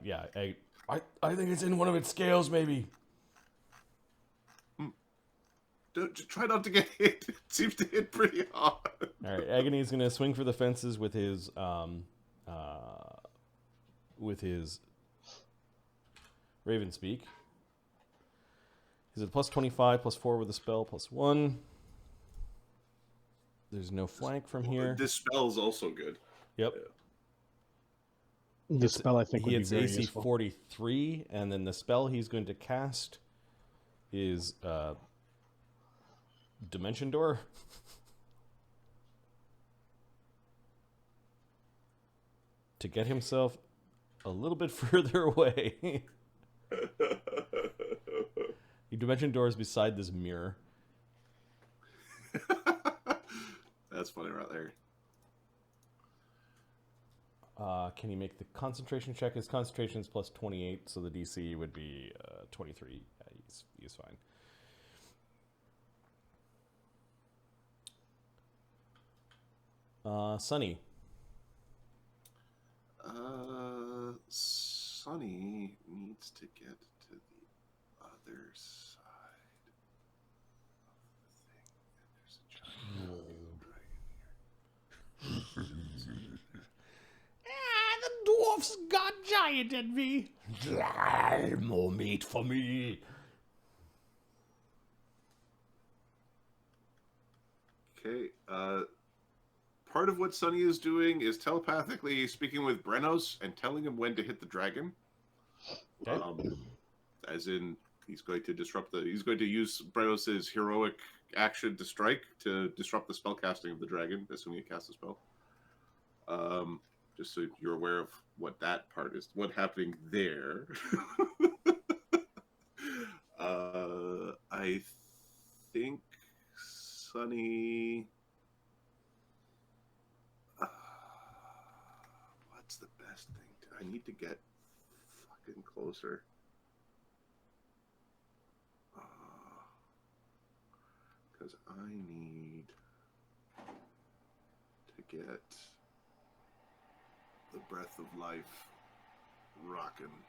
Yeah, I think it's in one of its scales, maybe. Just try not to get hit. It seems to hit pretty hard. All right, Agony's going to swing for the fences with his with his Raven Speak. He's at plus 25, plus 4 with a spell, plus 1. There's no flank from here. This spell's also good. Yep. The spell, I think, would He be hits very AC useful. 43, and then the spell he's going to cast is Dimension Door. To get himself a little bit further away. He Dimension Door is beside this mirror. That's funny right there. Can he make the concentration check? His concentration is plus 28, so the DC would be 23. Yeah, he's fine. Sunny. Sunny needs to get to the other side of the thing. And there's a giant dragon here. The dwarfs got giant at me. More meat for me. Okay, part of what Sunny is doing is telepathically speaking with Brennos and telling him when to hit the dragon. Okay. As in, he's going to use Brennos' heroic action to strike to disrupt the spellcasting of the dragon, assuming he casts a spell. Just so you're aware of what that part is, what's happening there. I think Sunny. What's the best thing? I need to get fucking closer. Because I need to get the breath of life rocking.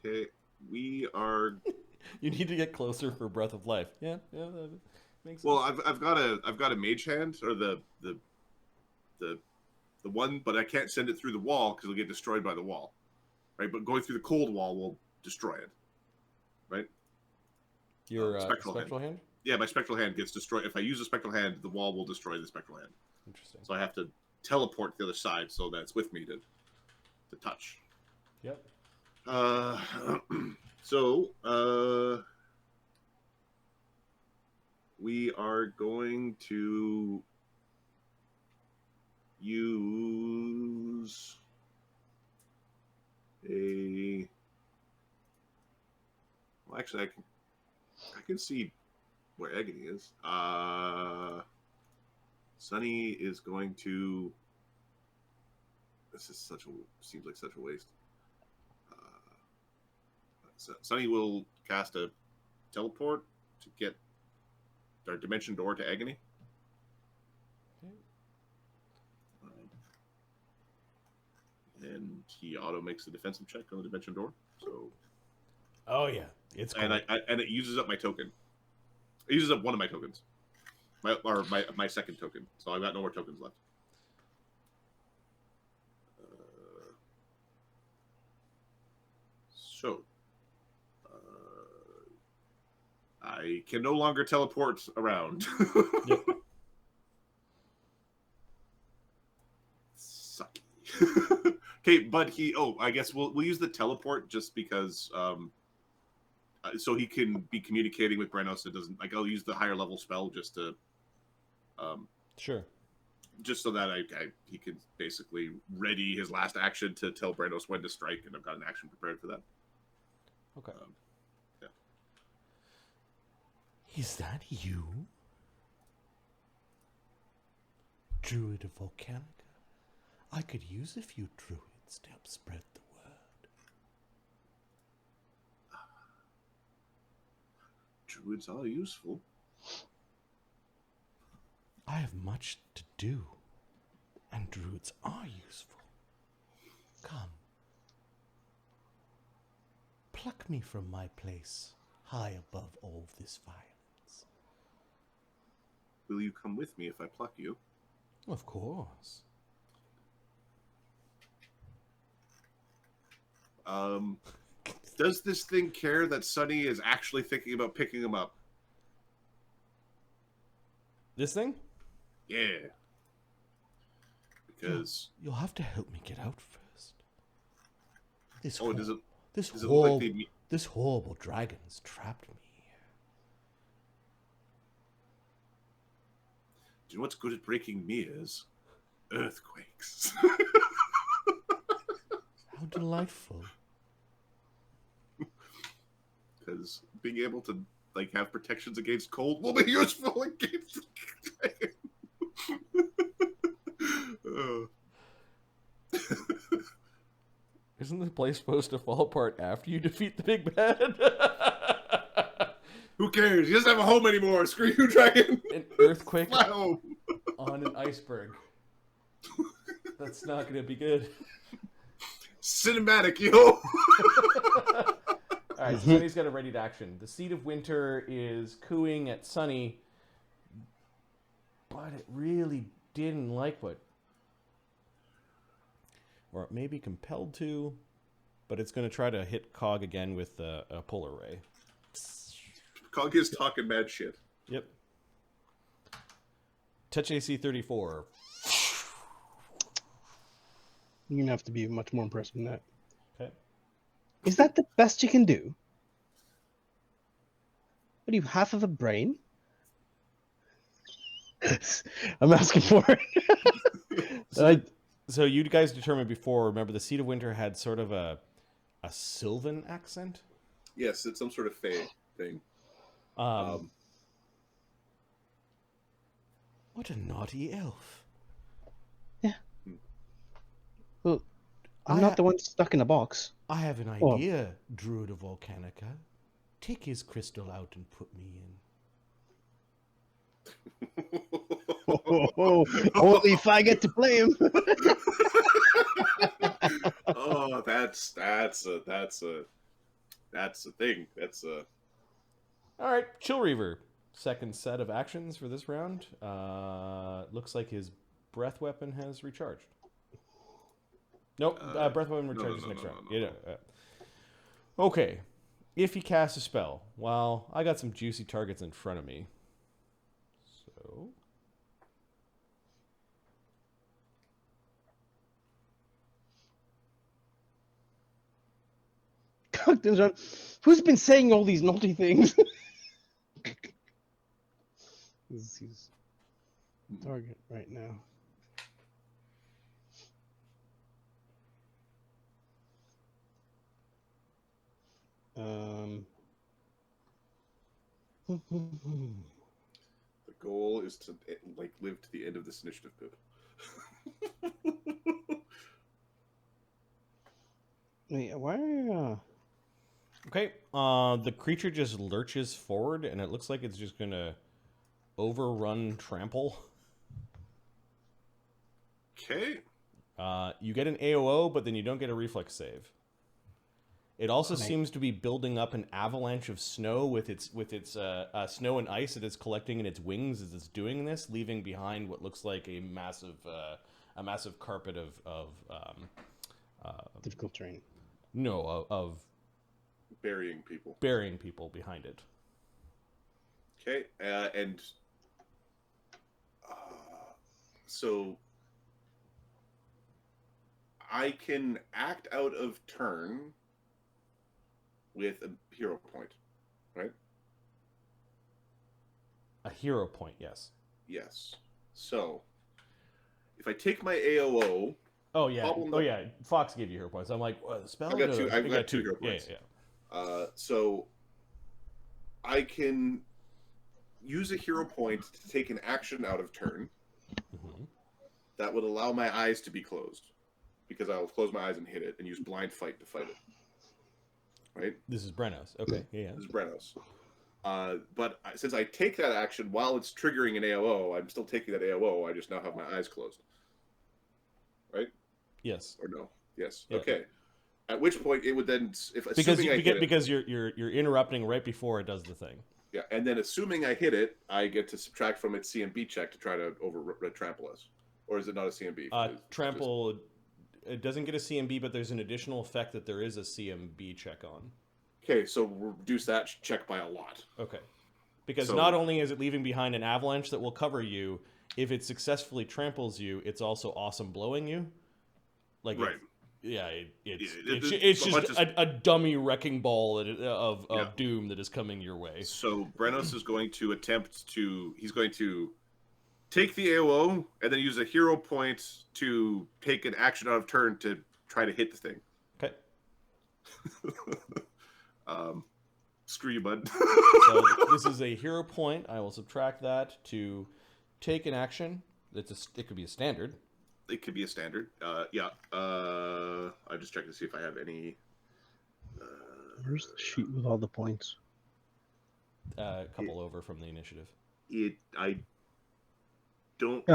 Okay, we are. You need to get closer for Breath of Life. Yeah, that makes sense. Well, I've got a mage hand, or the one, but I can't send it through the wall because it'll get destroyed by the wall, right? But going through the cold wall will destroy it, right? Your spectral hand? Yeah, my spectral hand gets destroyed. If I use a spectral hand, the wall will destroy the spectral hand. Interesting. So I have to teleport to the other side so that it's with me to touch. Yep. We are going to use a. Well, actually, I can see where Agony is. Sunny is going to. This is seems like such a waste. Sunny will cast a teleport to get our Dimension Door to Agony. Okay. And he auto makes the defensive check on the Dimension Door. So. Oh yeah, it's cool. And it uses up my token. It uses up one of my tokens, my second token. So I've got no more tokens left. I can no longer teleport around. Yep. Sucky. Okay, but I guess we'll use the teleport just because, so he can be communicating with Brennos. It doesn't I'll use the higher level spell just to, Sure. just so that he can basically ready his last action to tell Brennos when to strike, and I've got an action prepared for that. Okay. Yeah. Is that you? Druid of Volcanica? I could use a few druids to help spread the word. Druids are useful. I have much to do, and druids are useful. Come. pluck me from my place, high above all this violence. Will you come with me if I pluck you? Of course. Does this thing care that Sunny is actually thinking about picking him up? This thing? Yeah. Because... You'll have to help me get out first. This does it look horrible, like they... this horrible dragon's trapped me here. Do you know what's good at breaking mirrors? Earthquakes. How delightful. Because being able to like have protections against cold will be useful against the dragon. Isn't the place supposed to fall apart after you defeat the big bad? Who cares? He doesn't have a home anymore. Screw you, dragon. An earthquake Fly home. on an iceberg. That's not going to be good. Cinematic, yo. All right, so Sunny's got a ready to action. The Seed of Winter is cooing at Sunny, but it really didn't like what... Or it may be compelled to, but it's going to try to hit Cog again with a polar ray. Cog is talking mad shit. Yep. Touch AC 34. You're gonna have to be much more impressed than that. Okay. Is that the best you can do? What are you, half of a brain? I'm asking for it. So you guys determined before, remember the Seed of Winter had sort of a Sylvan accent? Yes, it's some sort of fae thing. What a naughty elf. Yeah. Well, I'm not the one stuck in a box. I have an idea, Druid of Volcanica. Take his crystal out and put me in. Only if I get to play him. Oh, that's a thing. That's a... All right, Chill Reaver. Second set of actions for this round. Looks like his breath weapon has recharged. Nope, breath weapon recharges next round. Okay, if he casts a spell, well, I got some juicy targets in front of me. So... Who's been saying all these naughty things? He's target right now. The goal is to like live to the end of this initiative, Pip. Wait, why? Okay, the creature just lurches forward, and it looks like it's just gonna overrun trample. Okay. You get an AOO, but then you don't get a reflex save. It also seems to be building up an avalanche of snow with its snow and ice that it's collecting in its wings as it's doing this, leaving behind what looks like a massive carpet of Difficult terrain. No, of burying people behind it. Okay, so I can act out of turn with a hero point, right? A hero point, yes. Yes. So if I take my AOO... Oh yeah. Fox gave you hero points. I'm like, what, spell? I've got two hero points. Yeah. So I can use a hero point to take an action out of turn. Mm-hmm. That would allow my eyes to be closed, because I'll close my eyes and hit it and use blind fight to fight it. Right? This is Brennos. Okay, yeah. This is Brennos. But since I take that action while it's triggering an AOO, I'm still taking that AOO. I just now have my eyes closed. Right? Yes. Or no? Yes. Yeah. Okay. At which point it would then, because you're interrupting right before it does the thing. Yeah, and then assuming I hit it, I get to subtract from its CMB check to try to trample us. Or is it not a CMB? Trample, it doesn't get a CMB, but there's an additional effect that there is a CMB check on. Okay, so we'll reduce that check by a lot. Okay. Because not only is it leaving behind an avalanche that will cover you, if it successfully tramples you, it's also awesome blowing you. Like right. It's just a dummy wrecking ball of doom that is coming your way. So Brennos is going to he's going to take the AOO and then use a hero point to take an action out of turn to try to hit the thing. Okay. Screw you, bud. So this is a hero point. I will subtract that to take an action. It could be a standard. It could be a standard. Yeah. I just checked to see if I have any. Where's the sheet with all the points? A couple over from the initiative. I don't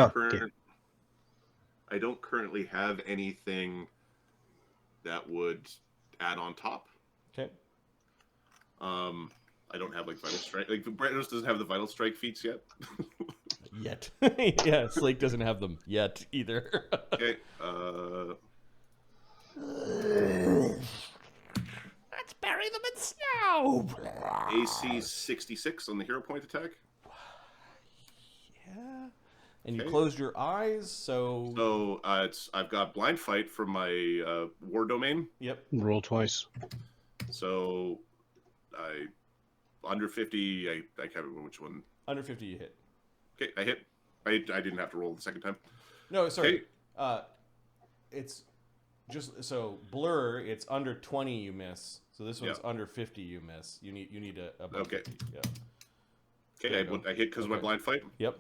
currently have anything that would add on top. Okay. I don't have like vital strike. Like Brennos doesn't have the vital strike feats yet. Yet. Yeah, Slake doesn't have them yet either. Okay. Let's bury them in snow. AC 66 on the hero point attack. Yeah. And you closed your eyes, so. So I've got blind fight from my war domain. Yep. Roll twice. So under 50. I can't remember which one. Under 50, you hit. Okay, I hit. I didn't have to roll the second time. No, sorry. Okay. It's just so blur. It's under 20, you miss. So this one's under 50, you miss. You need a okay. 50. Yeah. Okay, I hit because of my blind fight. Yep.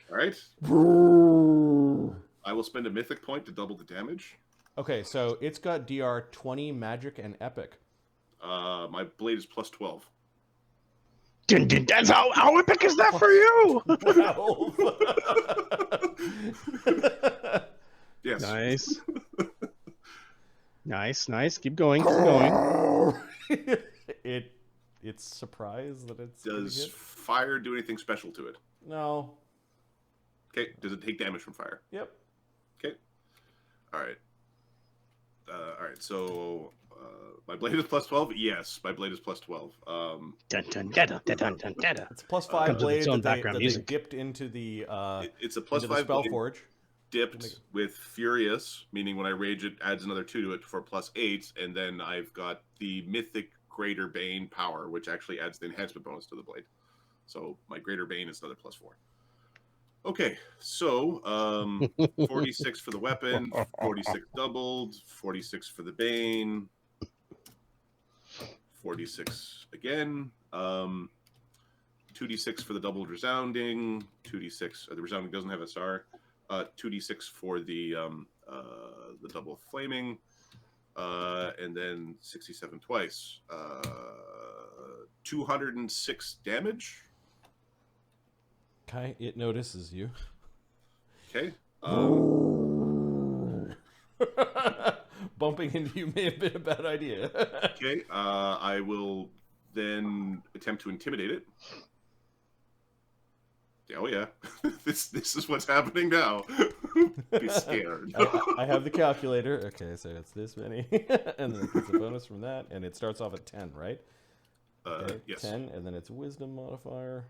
All right. I will spend a mythic point to double the damage. Okay, so it's got DR 20 magic and epic. My blade is plus 12. That's how epic is that for you? 12. Yes. Nice. Keep going. It's surprised that it's. Does fire do anything special to it? No. Okay. Does it take damage from fire? Yep. Okay. All right. So my blade is plus 12. Yes, my blade is plus 12. It's plus 5 blade that they dipped into the. It's a plus 5 spell blade forge. Dipped with Furious, meaning when I rage it adds another 2 to it for plus 8, and then I've got the Mythic Greater Bane power, which actually adds the enhancement bonus to the blade. So my Greater Bane is another plus 4. Okay, so 46 for the weapon, 46 doubled, 46 for the Bane, 46 again, 2d6 for the doubled resounding, 2d6. The resounding doesn't have a star. 2d6 for the double flaming, and then 67 twice. 206 damage. Okay, it notices you. Okay. Bumping into you may have been a bad idea. Okay. I will then attempt to intimidate it. Oh yeah, this is what's happening now. Be scared. I have the calculator. Okay, so it's this many, and then it's a bonus from that, and it starts off at 10, right? Okay, yes. 10, and then it's wisdom modifier,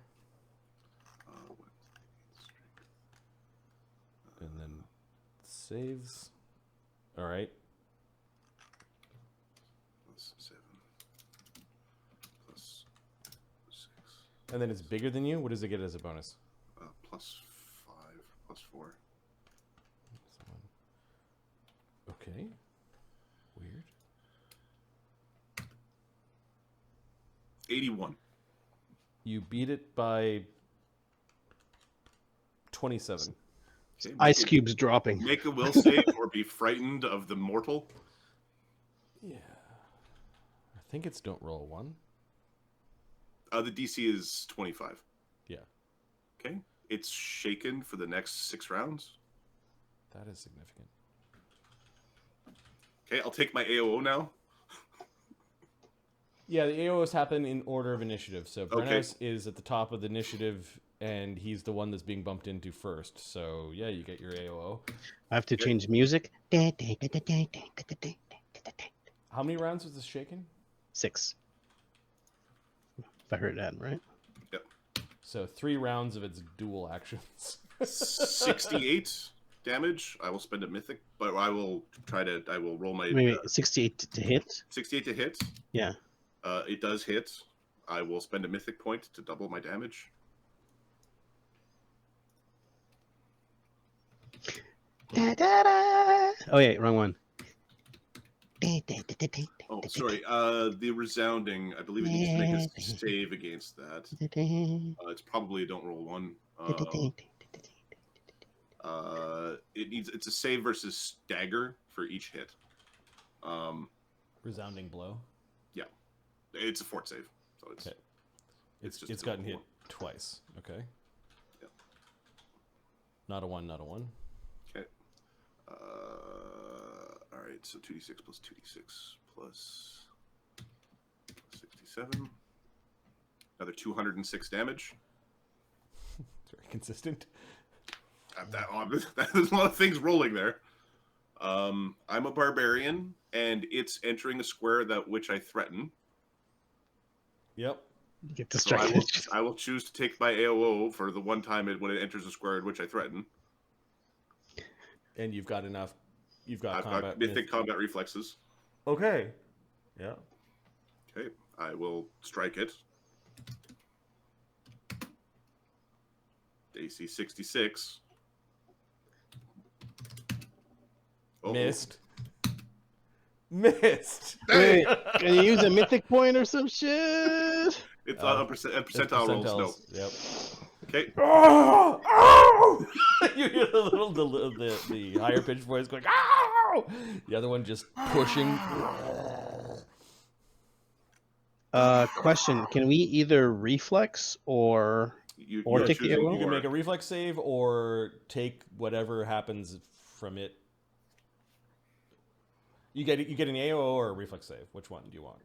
and then saves. All right. Plus 7. Plus 6. And then it's bigger than you. What does it get as a bonus? Plus 5. Plus 4. Okay. Weird. 81. You beat it by 27. Okay, Ice cubes dropping. Make a will save or be frightened of the mortal. Yeah. I think it's don't roll 1. The DC is 25. Yeah. Okay. It's shaken for the next 6 rounds. That is significant. Okay, I'll take my AOO now. Yeah, the AOs happen in order of initiative. So Okay. Brennos is at the top of the initiative, and he's the one that's being bumped into first. So yeah, you get your AOO. I have to Okay. change music. How many rounds was this shaken? 6. If I heard that right. Yep. So 3 rounds of its dual actions. 68 damage. I will spend a mythic, but I will roll my Maybe 68 to hit. 68 to hit. Yeah. It does hit. I will spend a mythic point to double my damage. Oh yeah, wrong one. Oh, sorry. The resounding. I believe it needs to make a save against that. It's probably don't roll 1. It's a save versus stagger for each hit. Resounding blow. Yeah, it's a fort save, so it's Okay. just It's gotten hit twice. Okay. Yeah. Not a 1. Not a 1. Okay. All right. So 2d6 plus 2d6 plus 67. Another 206 damage. It's very consistent. There's a lot of things rolling there. I'm a barbarian, and it's entering a square that which I threaten. Yep. Get So distracted. I will choose to take my AOO for the one time when it enters a square in which I threaten. And you've got enough. I've got mythic combat reflexes. Okay. Yeah. Okay, I will strike it. AC 66. Uh-oh. Missed. Wait, can you use a mythic point or some shit? It's a percentile rolls. No. Yep. Okay. Oh! Oh! You hear the higher pitched voice going, "Oh!" The other one just pushing. Question: can we either reflex or You take the arrow? You can make a reflex save or take whatever happens from it. You get an AOO or a reflex save. Which one do you want?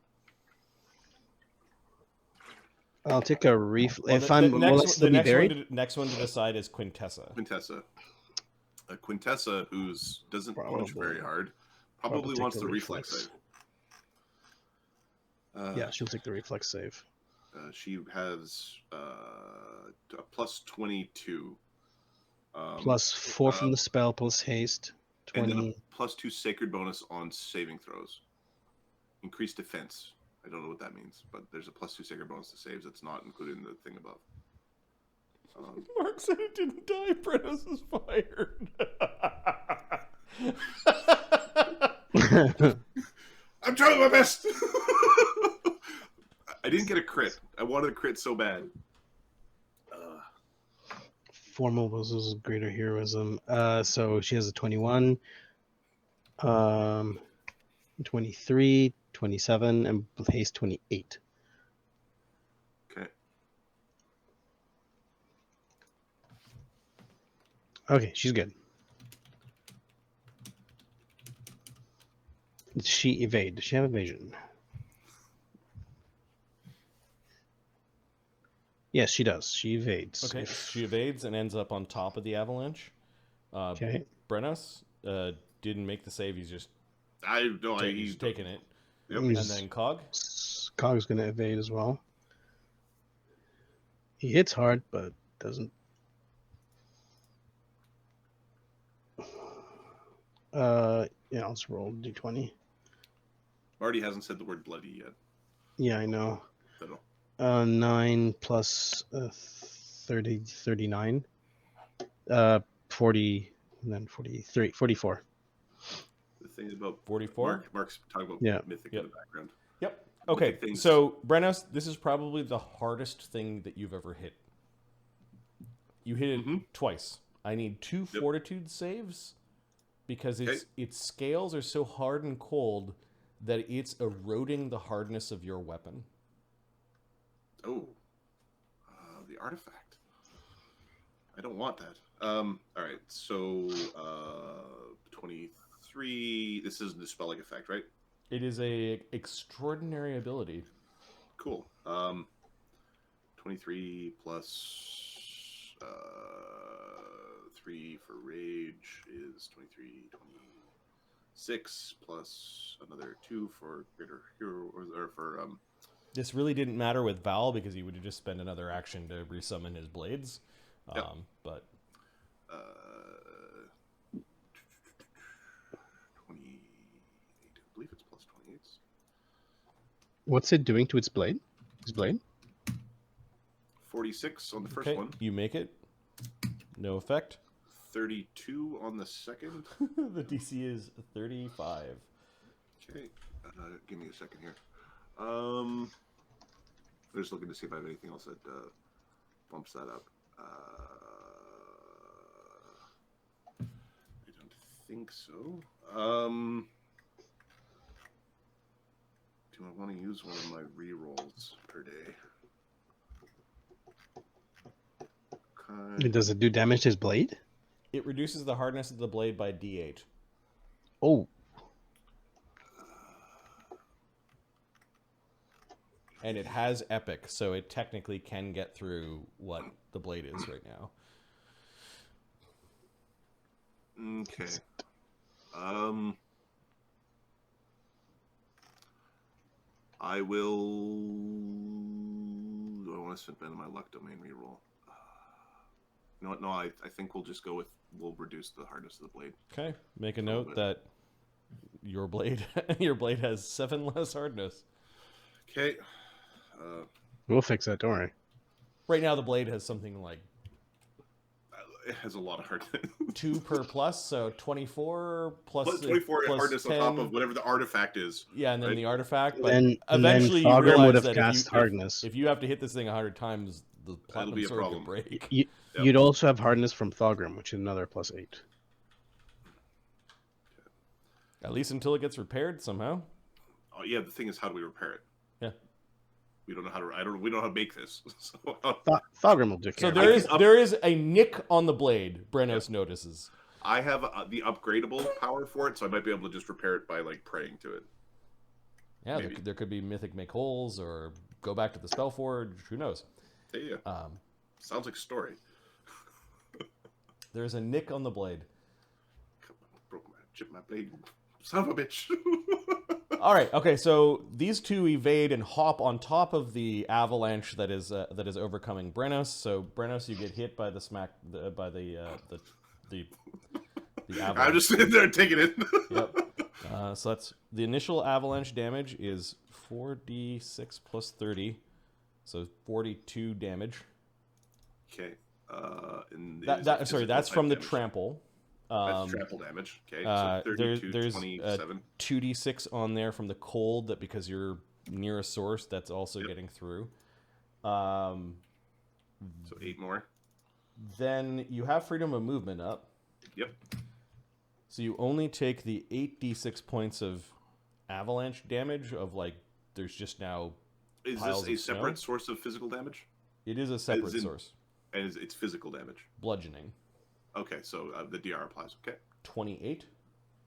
I'll take a reflex. Well, If will I still be buried? next one to decide is Quintessa. Quintessa, who doesn't punch very hard, probably take wants the the reflex save. Yeah, she'll take the reflex save. She has a plus 22. Plus 4 from the spell, plus haste. 20. And then a plus 2 sacred bonus on saving throws. Increased defense. I don't know what that means, but there's a plus 2 sacred bonus to saves that's not included in the thing above. Mark said it didn't die. Brennos is fired. I'm trying my best. I didn't get a crit. I wanted a crit so bad. Formal was greater heroism. So she has a 21, 23, 27, and with haste 28. Okay. Okay, she's good. Did she evade? Does she have evasion? Yes, she does. She evades. Okay, she evades and ends up on top of the avalanche. Okay. Brennos didn't make the save. He's just he's taking it. Yep. And then Cog. Cog's going to evade as well. He hits hard, but doesn't. Yeah, let's roll d20. Marty hasn't said the word bloody yet. Yeah, I know. 9 plus 30, 39. 40, and then 43, 44. The thing about 44? Mark's talking about mythic in the background. Yep. Okay, so Brennos, this is probably the hardest thing that you've ever hit. You hit it twice. I need 2 fortitude saves because its scales are so hard and cold that it's eroding the hardness of your weapon. Oh, the artifact. I don't want that. All right, so 23 23. This isn't a spell-like effect, right? It is a extraordinary ability. Cool. 23 plus 3 for rage is 23, 26 plus another 2 for greater hero or for This really didn't matter with Val because he would have just spent another action to resummon his blades. Yep. But 28. I believe it's plus 28. What's it doing to its blade? Its blade? 46 on the first okay, one. you make it. No effect. 32 on the second. The DC is 35. Okay, give me a second here. I'm just looking to see if I have anything else that bumps that up. I don't think so. Do I want to use one of my rerolls per day? Okay. Does it do damage to his blade? It reduces the hardness of the blade by D8. Oh. And it has epic, so it technically can get through what the blade is right now. Okay. I will. Do I want to spend my luck domain reroll? You know what? No, I think we'll just go with. We'll reduce the hardness of the blade. Okay, make a note that your blade has 7 less hardness. Okay. We'll fix that, don't worry. Right now, the blade has something like It has a lot of hardness. 2 per plus, so 24 plus 24 plus hardness 10. on top of whatever the artifact is. Yeah, and then right? the artifact. But And eventually, then you Thogrim realize would have that cast hardness. if you have to hit this thing 100 times, the platinum be a sword problem. could break. You'd also have hardness from Thogrim, which is another plus 8. At least until it gets repaired somehow. Oh yeah, the thing is, how do we repair it? Yeah. We don't know how to. We don't know how to make this. So, Thogrim will do. So care. there is a nick on the blade. Brennos notices. I have the upgradable power for it, so I might be able to just repair it by like praying to it. Yeah, there could be mythic make holes or go back to the Spellforge. Who knows? Yeah. Sounds like a story. There's a nick on the blade. Chip my blade. Son of a bitch. All right. Okay. So these two evade and hop on top of the avalanche that is overcoming Brennos. So Brennos, you get hit by the avalanche. I'm just sitting there taking it. Yep. So that's the initial avalanche damage is 4d6 plus 30, so 42 damage. Okay. That's from the trample. That's trample damage. Okay. So 32, there's 27. 2d6 on there from the cold that because you're near a source that's also getting through. So 8 more. Then you have freedom of movement up. Yep. So you only take the 8d6 points of avalanche damage of like there's just now. Is this a separate source of physical damage? It is a separate source. And it's physical damage. Bludgeoning. Okay, so the DR applies. Okay. 28.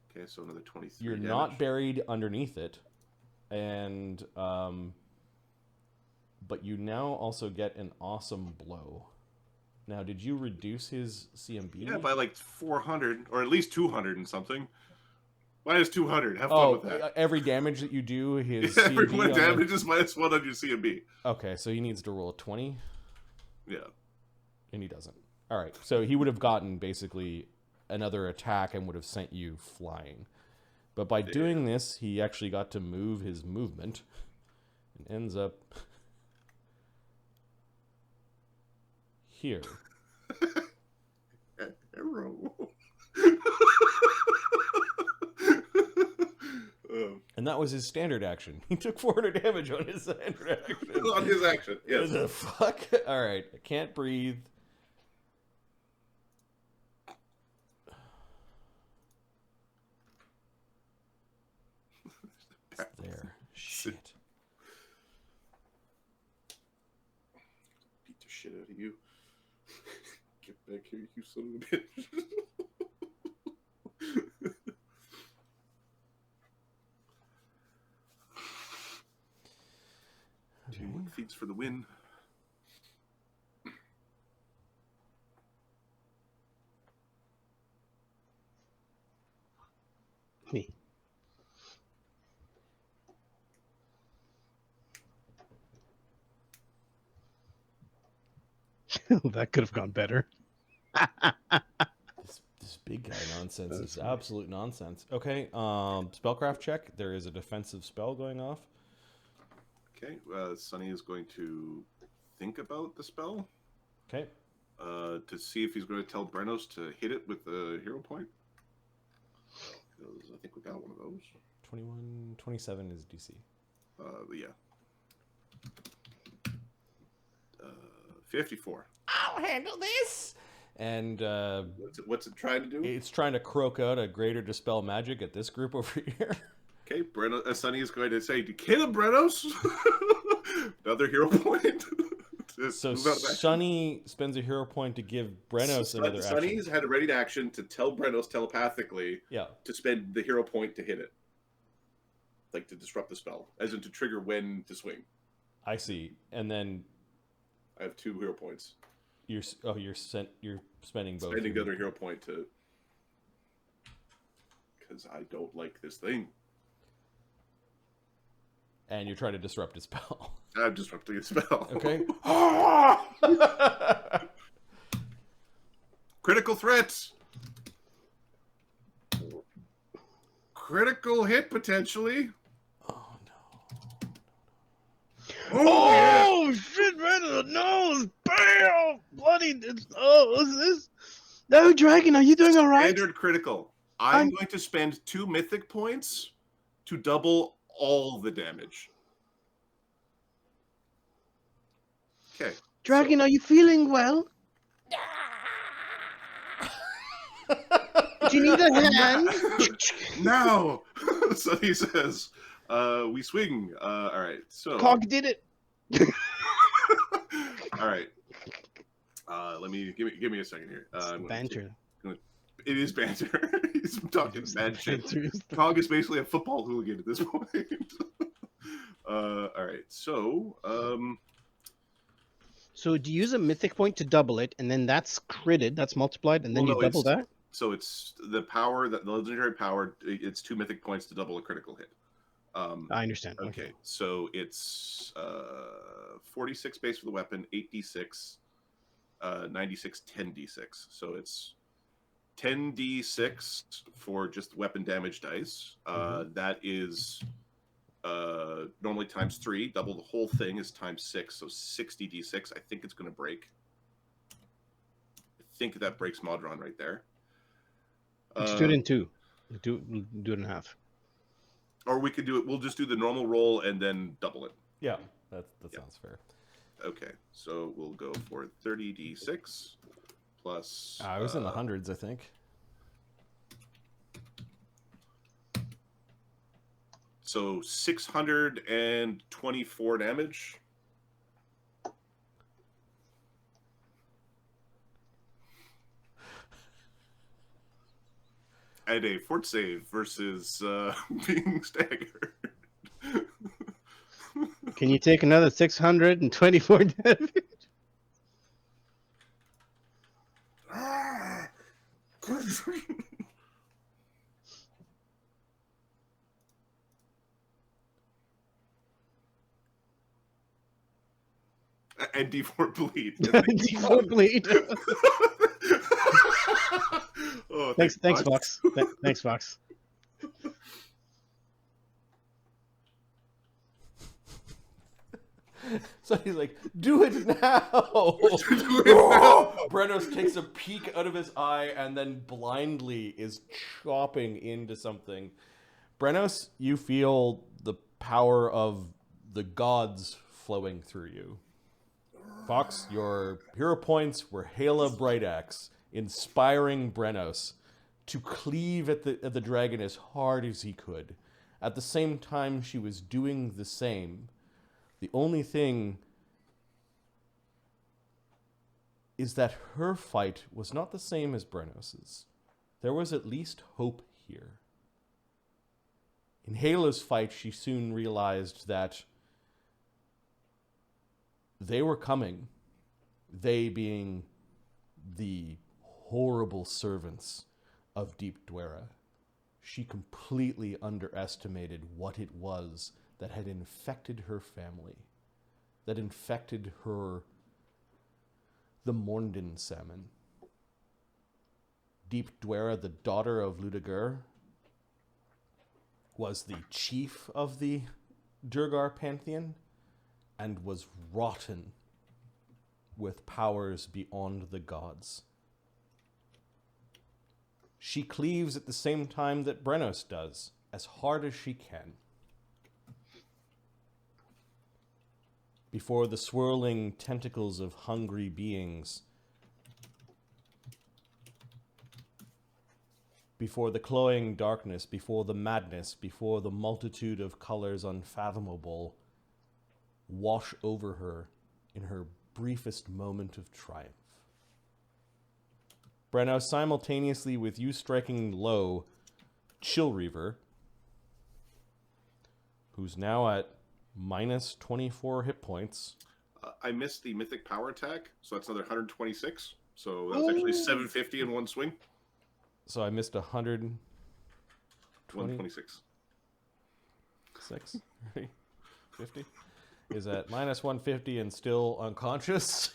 Okay, so another 23. You're not buried underneath it, and but you now also get an awesome blow. Now, did you reduce his CMB? Yeah, by like 400 or at least 200 and something. Minus 200. Have fun with that. Every damage that you do, his every CMB one damage is minus 1 on your CMB. Okay, so he needs to roll a 20. Yeah. And he doesn't. All right, so he would have gotten basically another attack and would have sent you flying. But by doing this, he actually got to move his movement and ends up here. Arrow. And that was his standard action. He took 400 damage on his standard action. On his action, yes. What the fuck? All right, I can't breathe. It's there. Shit. Beat the shit out of you. Get back here, you son of a bitch. for the win. Me. That could have gone better. This big guy nonsense is absolute nonsense. Okay, spellcraft check. There is a defensive spell going off. Okay, Sonny is going to think about the spell. Okay. To see if he's going to tell Brennos to hit it with the hero point. Because I think we got one of those. 21, 27 is DC. Yeah. 54. I'll handle this! And what's it trying to do? it's trying to croak out a greater dispel magic at this group over here. Okay, Sonny is going to say, "Kill him, Brennos!" Another hero point. So Sonny spends a hero point to give Brennos another action. Sonny's had a ready to action to tell Brennos telepathically to spend the hero point to hit it. Like to disrupt the spell. As in to trigger when to swing. I see. And then I have 2 hero points. You're spending both. Spending the other hero point to... Because I don't like this thing. And you're trying to disrupt a spell. I'm disrupting a spell. Okay. Critical threats. Critical hit, potentially. Oh, no. Oh, shit, right in the nose. Bam! Bloody. What's this? No, Dragon, are you doing all right? Standard critical. I'm going to spend 2 mythic points to double all the damage. Okay. Dragon, are you feeling well? Do you need a hand? Now! So he says, we swing. All right, so... Cog did it. All right. Give me a second here. Banter. It is banter. He's talking bad shit. Cog is basically a football hooligan at this point. All right, so... So do you use a mythic point to double it, and then that's critted, that's multiplied, and then you double that? So it's the power, the legendary power, it's 2 mythic points to double a critical hit. I understand. Okay, so it's 46 base for the weapon, 8d6, 96, 10d6. So it's 10d6 for just weapon damage dice. That is normally times 3. Double the whole thing is times 6, so 60d6. I think it's going to break. I think that breaks Modron right there. Let's do it in 2. Do it in half. Or we could do it. We'll just do the normal roll and then double it. Yeah, that sounds fair. Okay, so we'll go for 30d6 plus... I was in the hundreds, I think. So 624 damage. And a fort save versus being staggered. Can you take another 624 damage? And D4 bleed. D4 bleed. Oh, thanks, Fox. Thanks, Fox. So he's like, do it now! Do it now! Brennos takes a peek out of his eye and then blindly is chopping into something. Brennos, you feel the power of the gods flowing through you. Fox, your hero points were Haela Brightaxe, inspiring Brennos to cleave at the dragon as hard as he could. At the same time, she was doing the same. The only thing is that her fight was not the same as Brennos's. There was at least hope here. In Haela's fight, she soon realized that they were coming, they being the horrible servants of Deep Dwera. She completely underestimated what it was that had infected her family, that infected her, the Mornden salmon. Deep Dwera, the daughter of Ludagur, was the chief of the Durgar pantheon and was rotten with powers beyond the gods. She cleaves at the same time that Brennos does, as hard as she can. Before the swirling tentacles of hungry beings, before the cloying darkness, before the madness, before the multitude of colors unfathomable wash over her in her briefest moment of triumph. Brennos, simultaneously with you striking low, Chill Reaver, who's now at minus 24 hit points. I missed the mythic power attack, so that's another 126. So that's actually 750 in one swing. So I missed 126. 50 is at minus 150 and still unconscious.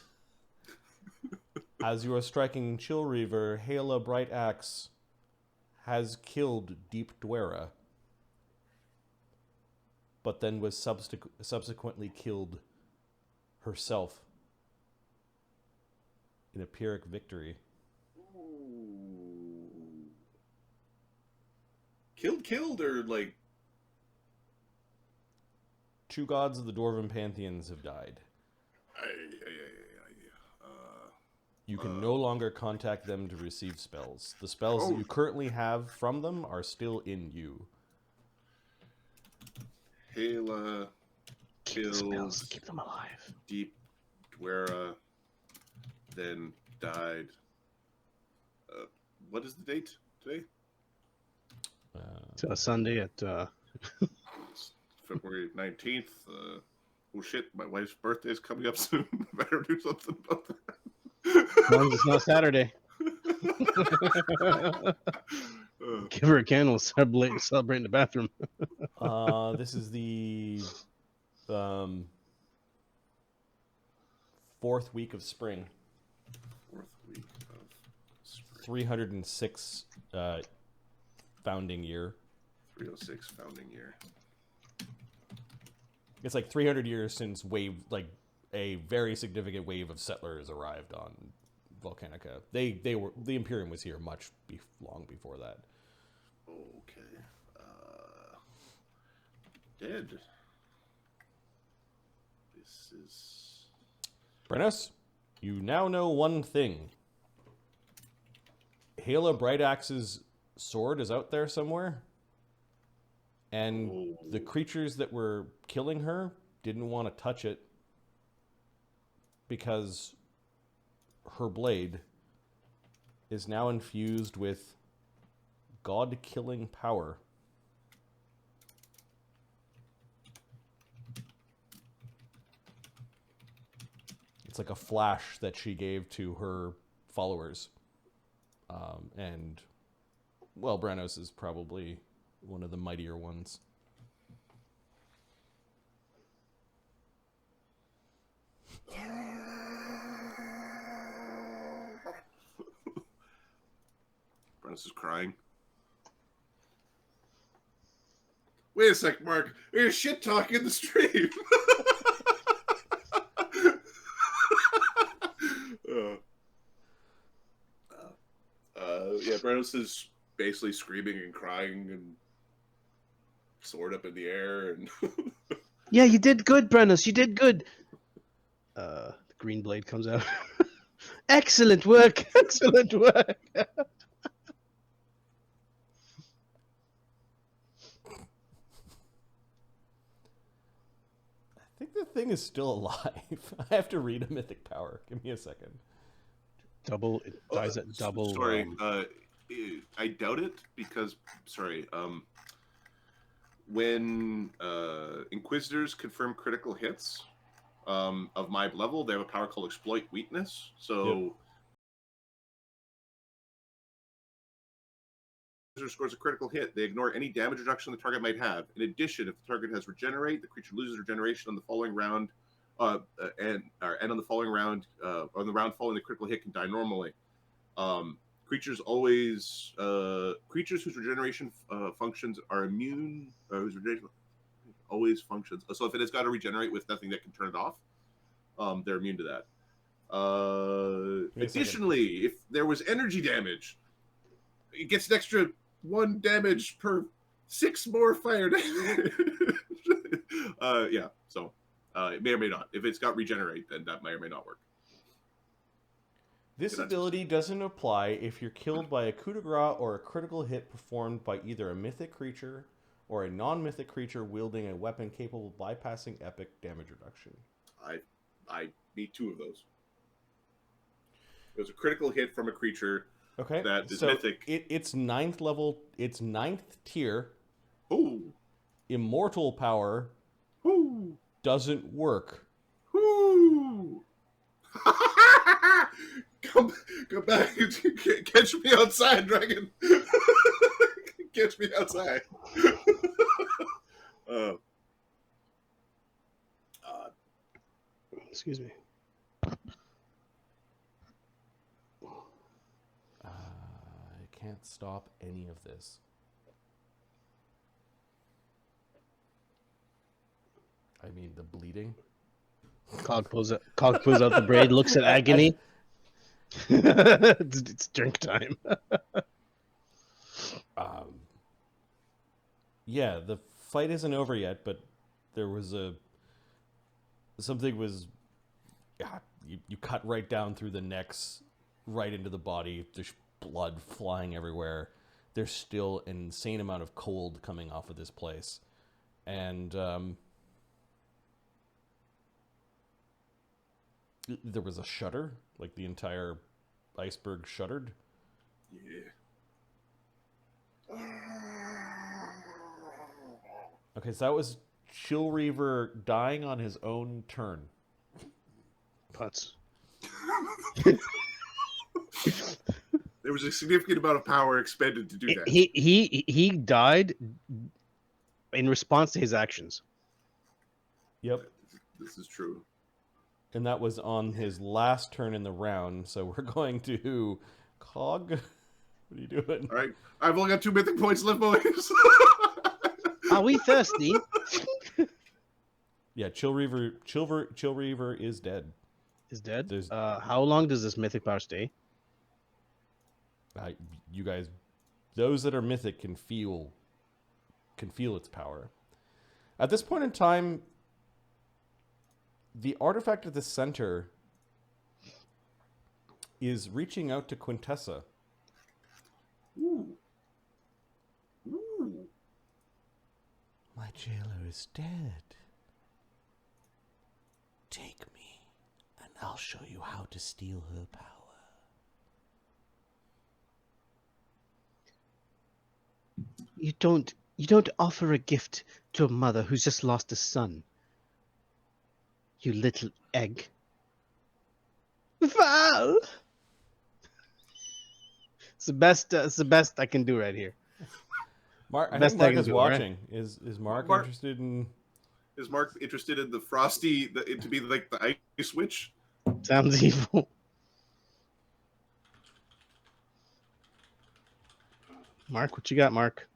As you are striking Chill Reaver, Haela Brightaxe has killed Deep Dwera, but then was subsequently killed herself in a Pyrrhic victory. Killed, or like... Two gods of the Dwarven pantheons have died. You can no longer contact them to receive spells. The spells that you currently have from them are still in you. Haela kills, keep them alive. Deep Dwera, then died. What is the date today? Sunday at February 19th. Oh shit, my wife's birthday is coming up soon. Better do something about that. as long as it's not Saturday. Give her a candle, celebrate in the bathroom. This is the 4th week of spring. 4th week of spring. 306 founding year. 306 founding year. It's like 300 years since a very significant wave of settlers arrived on Volcanica. They were, the Imperium was here long before that. Okay. Dead. This is... Brennos, you now know one thing. Haela Brightaxe's sword is out there somewhere. And the creatures that were killing her didn't want to touch it because her blade is now infused with god-killing power. It's like a flash that she gave to her followers. And, well, Brennos is probably one of the mightier ones. Brennos is crying. Wait a sec, Mark. There's shit talk in the stream. Yeah, Brennos is basically screaming and crying and sword up in the air and Yeah, you did good, Brennos. You did good. The green blade comes out. Excellent work. Excellent work. I think the thing is still alive. I have to read a mythic power. Give me a second. It dies at double. Sorry, I doubt it because when Inquisitors confirm critical hits, of my level, they have a power called Exploit Weakness. So user scores a critical hit, they ignore any damage reduction the target might have. In addition, if the target has Regenerate, the creature loses regeneration on the following round, and on the following round, on the round following the critical hit can die normally. Creatures whose regeneration functions are immune, whose regeneration always functions. So if it has got to regenerate with nothing that can turn it off, they're immune to that. Additionally, if there was energy damage, it gets an extra 1 damage per 6 more fire damage. Yeah, so it may or may not. If it's got regenerate, then that may or may not work. This ability doesn't apply if you're killed by a coup de grace or a critical hit performed by either a mythic creature or a non-mythic creature wielding a weapon capable of bypassing epic damage reduction. I need 2 of those. It was a critical hit from a creature that is mythic. It's 9th level. It's 9th tier. Ooh. Immortal power. Ooh. Doesn't work. Ooh. Come back. Catch me outside, dragon. Catch me outside. Excuse me. I can't stop any of this. I mean, the bleeding. Cog pulls out the braid, looks at Agony. It's drink time. Yeah, the fight isn't over yet, but there was something was. Yeah, you cut right down through the necks, right into the body. There's blood flying everywhere. There's still an insane amount of cold coming off of this place, and there was a shudder, like the entire iceberg shuddered. Yeah. Okay, so that was Chill Reaver dying on his own turn. Putz. There was a significant amount of power expended to do that. He died in response to his actions. Yep. This is true. And that was on his last turn in the round, so we're going to Cog. What are you doing? All right, I've only got 2 mythic points left, boys. Are we thirsty? Yeah, Chill Reaver is dead. Is dead? How long does this mythic power stay? You guys, those that are mythic can feel its power. At this point in time, the artifact at the center is reaching out to Quintessa. Ooh. Ooh. My jailer is dead. Take me, and I'll show you how to steal her power. You don't offer a gift to a mother who's just lost a son. You little egg. Val! It's the best I can do right here. I think Mark is watching. Right? Is Mark interested in? Is Mark interested in the Frosty? To be like the ice witch? Sounds evil. Mark, what you got, Mark?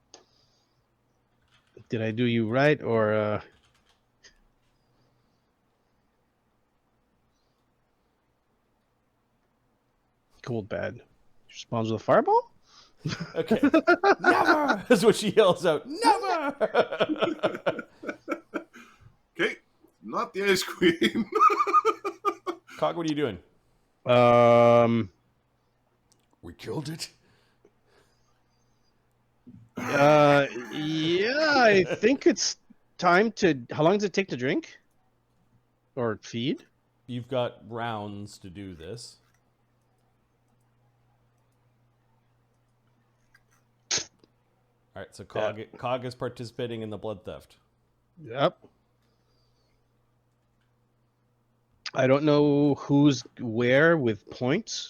Did I do you right or? Cold bad. Responds with a fireball? Okay. Never! That's what she yells out. Never! Okay. Not the Ice Queen. Cog, what are you doing? We killed it. Yeah, I think it's time to... How long does it take to drink? Or feed? You've got rounds to do this. All right, so Cog is participating in the blood theft. Yep. I don't know who's where with points.